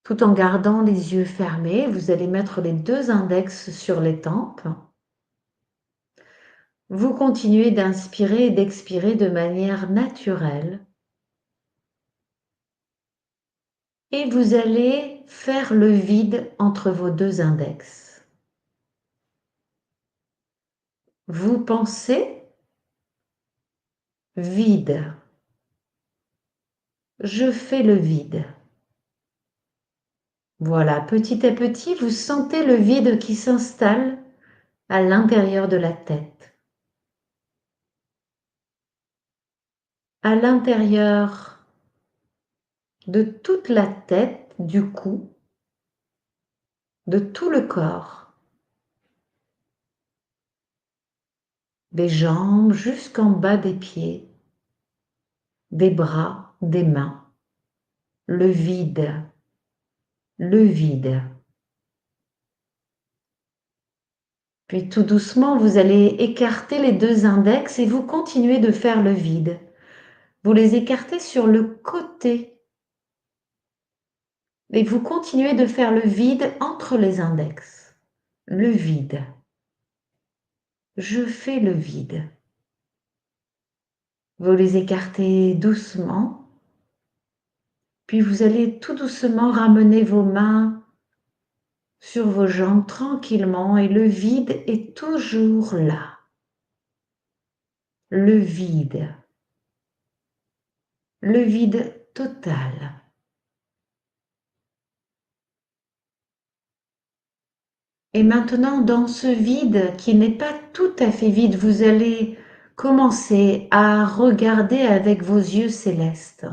Tout en gardant les yeux fermés, vous allez mettre les 2 index sur les tempes. Vous continuez d'inspirer et d'expirer de manière naturelle. Et vous allez faire le vide entre vos 2 index. Vous pensez vide. Je fais le vide. Voilà, petit à petit, vous sentez le vide qui s'installe à l'intérieur de la tête, à l'intérieur de toute la tête, du cou, de tout le corps, des jambes jusqu'en bas des pieds, des bras, des mains, le vide, le vide. Puis tout doucement, vous allez écarter les deux index et vous continuez de faire le vide. Vous les écartez sur le côté et vous continuez de faire le vide entre les index. Le vide. Je fais le vide. Vous les écartez doucement, puis vous allez tout doucement ramener vos mains sur vos jambes tranquillement et le vide est toujours là. Le vide total. Et maintenant, dans ce vide qui n'est pas tout à fait vide, vous allez commencer à regarder avec vos yeux célestes.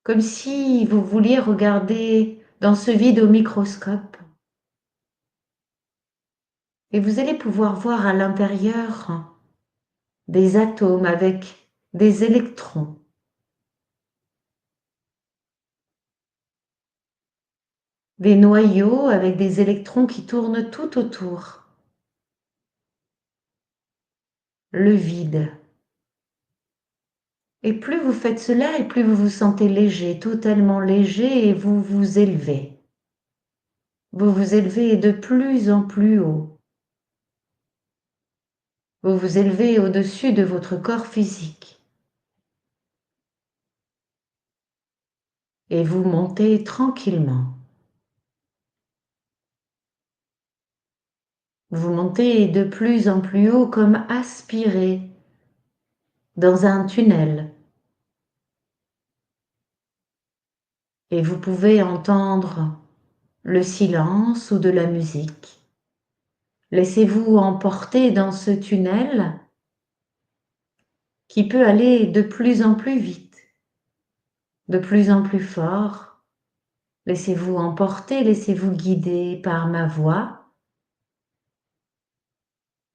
Comme si vous vouliez regarder dans ce vide au microscope. Et vous allez pouvoir voir à l'intérieur des atomes avec des électrons. Des noyaux avec des électrons qui tournent tout autour. Le vide. Et plus vous faites cela, et plus vous vous sentez léger, totalement léger, et vous vous élevez. Vous vous élevez de plus en plus haut. Vous vous élevez au-dessus de votre corps physique. Et vous montez tranquillement. Vous montez de plus en plus haut comme aspiré dans un tunnel. Et vous pouvez entendre le silence ou de la musique. Laissez-vous emporter dans ce tunnel qui peut aller de plus en plus vite, de plus en plus fort. Laissez-vous emporter, laissez-vous guider par ma voix,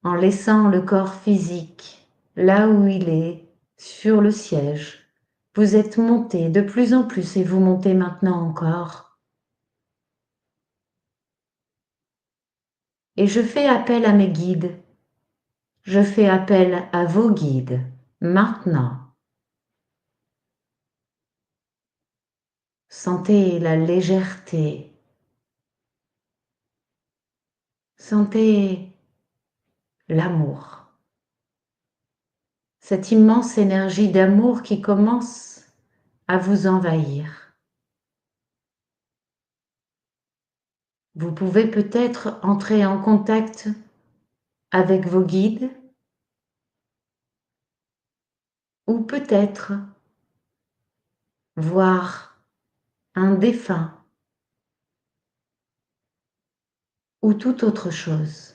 en laissant le corps physique là où il est, sur le siège. Vous êtes monté de plus en plus et vous montez maintenant encore. Et je fais appel à mes guides. Je fais appel à vos guides, maintenant. Sentez la légèreté. Sentez l'amour. Cette immense énergie d'amour qui commence à vous envahir. Vous pouvez peut-être entrer en contact avec vos guides ou peut-être voir un défunt ou toute autre chose.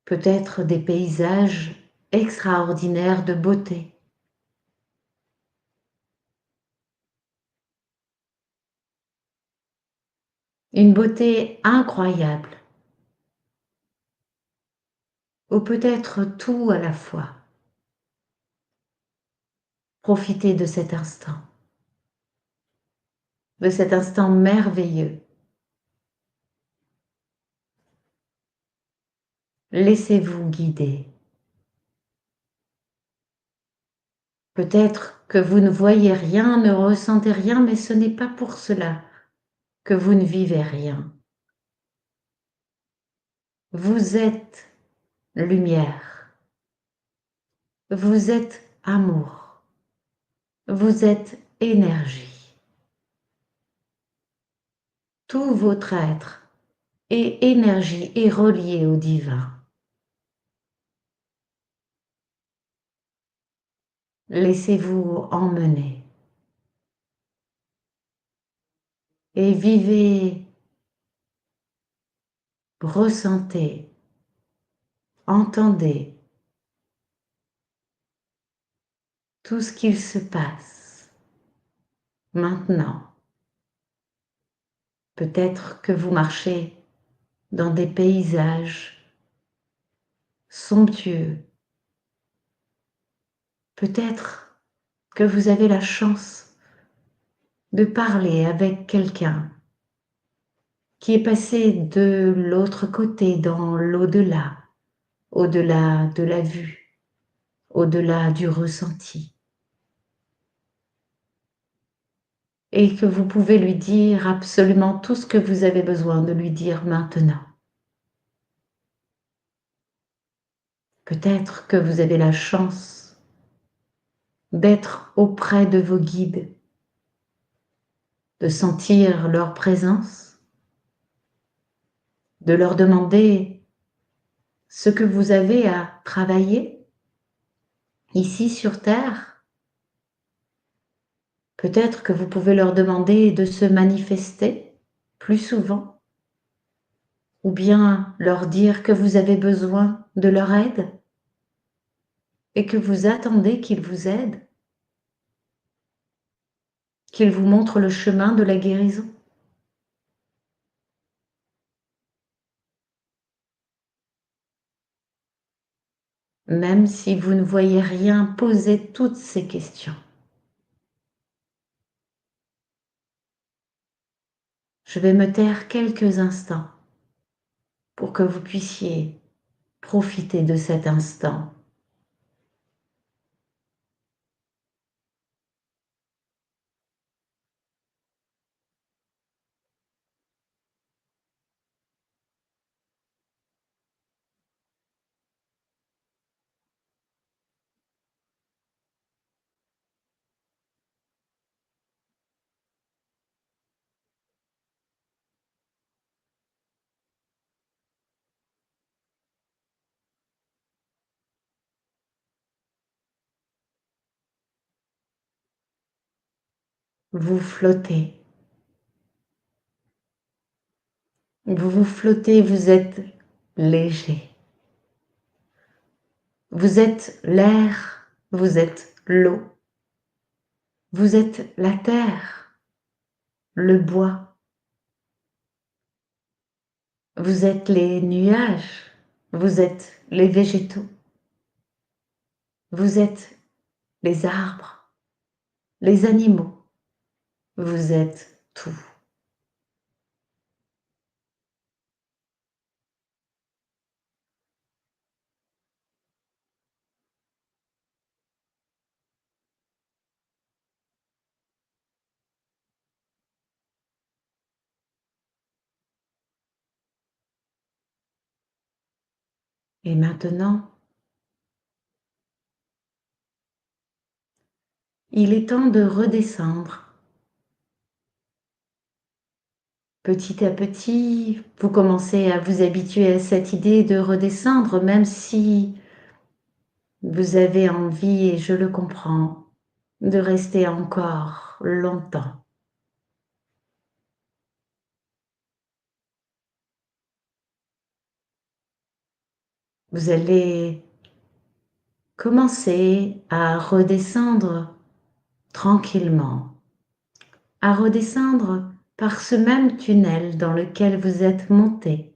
Peut-être des paysages extraordinaires de beauté. Une beauté incroyable. Ou peut-être tout à la fois. Profitez de cet instant merveilleux. Laissez-vous guider. Peut-être que vous ne voyez rien, ne ressentez rien, mais ce n'est pas pour cela que vous ne vivez rien. Vous êtes lumière. Vous êtes amour. Vous êtes énergie. Tout votre être et énergie est relié au divin. Laissez-vous emmener et vivez, ressentez, entendez tout ce qu'il se passe maintenant. Peut-être que vous marchez dans des paysages somptueux. Peut-être que vous avez la chance de parler avec quelqu'un qui est passé de l'autre côté, dans l'au-delà, au-delà de la vue, au-delà du ressenti. Et que vous pouvez lui dire absolument tout ce que vous avez besoin de lui dire maintenant. Peut-être que vous avez la chance d'être auprès de vos guides, de sentir leur présence, de leur demander ce que vous avez à travailler ici sur Terre. Peut-être que vous pouvez leur demander de se manifester plus souvent, ou bien leur dire que vous avez besoin de leur aide et que vous attendez qu'ils vous aident, qu'ils vous montrent le chemin de la guérison. Même si vous ne voyez rien, posez toutes ces questions. Je vais me taire quelques instants pour que vous puissiez profiter de cet instant. Vous flottez. Vous flottez, vous êtes léger. Vous êtes l'air, vous êtes l'eau. Vous êtes la terre, le bois. Vous êtes les nuages, vous êtes les végétaux. Vous êtes les arbres, les animaux. Vous êtes tout. Et maintenant, il est temps de redescendre. Petit à petit, vous commencez à vous habituer à cette idée de redescendre, même si vous avez envie, et je le comprends, de rester encore longtemps. Vous allez commencer à redescendre tranquillement, à redescendre par ce même tunnel dans lequel vous êtes monté,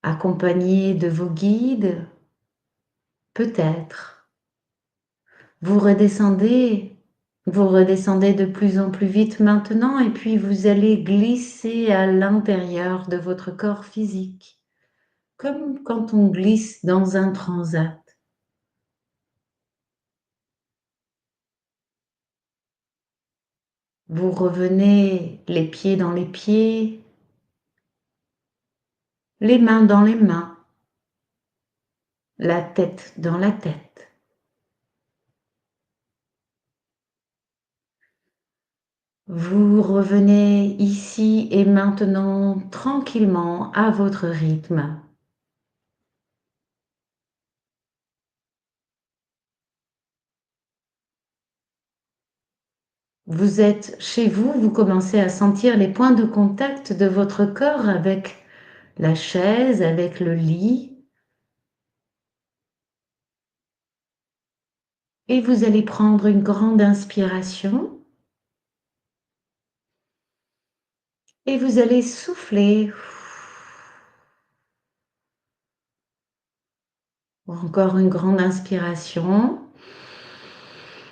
accompagné de vos guides, peut-être. Vous redescendez de plus en plus vite maintenant et puis vous allez glisser à l'intérieur de votre corps physique, comme quand on glisse dans un transat. Vous revenez les pieds dans les pieds, les mains dans les mains, la tête dans la tête. Vous revenez ici et maintenant tranquillement à votre rythme. Vous êtes chez vous, vous commencez à sentir les points de contact de votre corps avec la chaise, avec le lit. Et vous allez prendre une grande inspiration. Et vous allez souffler. Encore une grande inspiration.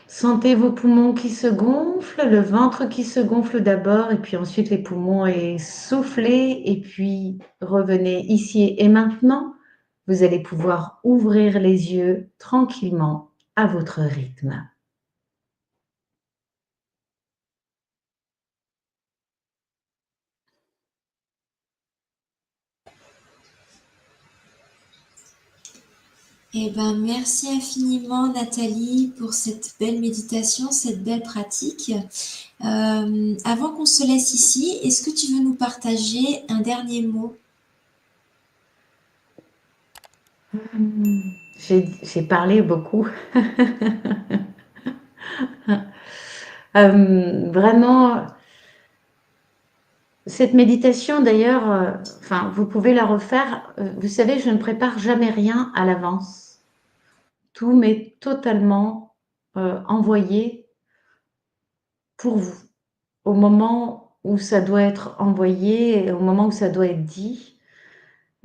Sentez vos poumons qui se gonflent, le ventre qui se gonfle d'abord, et puis ensuite les poumons et soufflez, et puis revenez ici et maintenant. Vous allez pouvoir ouvrir les yeux tranquillement à votre rythme. Eh ben, merci infiniment Nathalie pour cette belle méditation, cette belle pratique. Avant qu'on se laisse ici, est-ce que tu veux nous partager un dernier mot? J'ai parlé beaucoup. Vraiment, cette méditation d'ailleurs, enfin, vous pouvez la refaire. Vous savez, je ne prépare jamais rien à l'avance. Tout m'est totalement envoyé pour vous, au moment où ça doit être envoyé et au moment où ça doit être dit.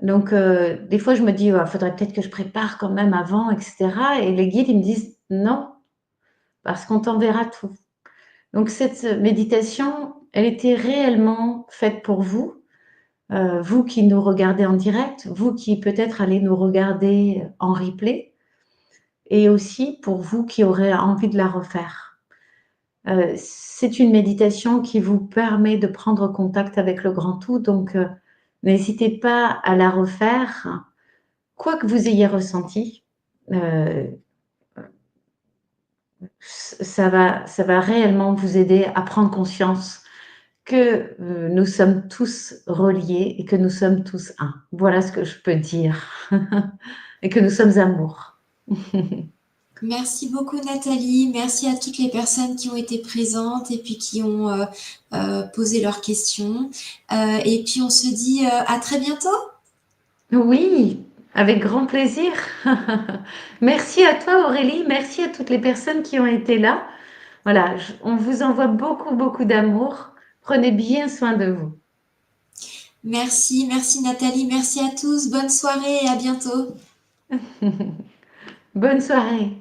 Donc, des fois, je me dis, il faudrait peut-être que je prépare quand même avant, etc. Et les guides, ils me disent, non, parce qu'on t'enverra tout. Donc, cette méditation, elle était réellement faite pour vous, vous qui nous regardez en direct, vous qui peut-être allez nous regarder en replay, et aussi pour vous qui aurez envie de la refaire. C'est une méditation qui vous permet de prendre contact avec le grand tout, donc n'hésitez pas à la refaire, quoi que vous ayez ressenti. Ça va réellement vous aider à prendre conscience que nous sommes tous reliés et que nous sommes tous un. Voilà ce que je peux dire. Et que nous sommes amour. Merci beaucoup Nathalie, merci à toutes les personnes qui ont été présentes et puis qui ont posé leurs questions. Et puis on se dit à très bientôt. Oui, avec grand plaisir. Merci à toi Aurélie, merci à toutes les personnes qui ont été là. Voilà, on vous envoie beaucoup, beaucoup d'amour. Prenez bien soin de vous. Merci, merci Nathalie, merci à tous, bonne soirée et à bientôt. Bonne soirée.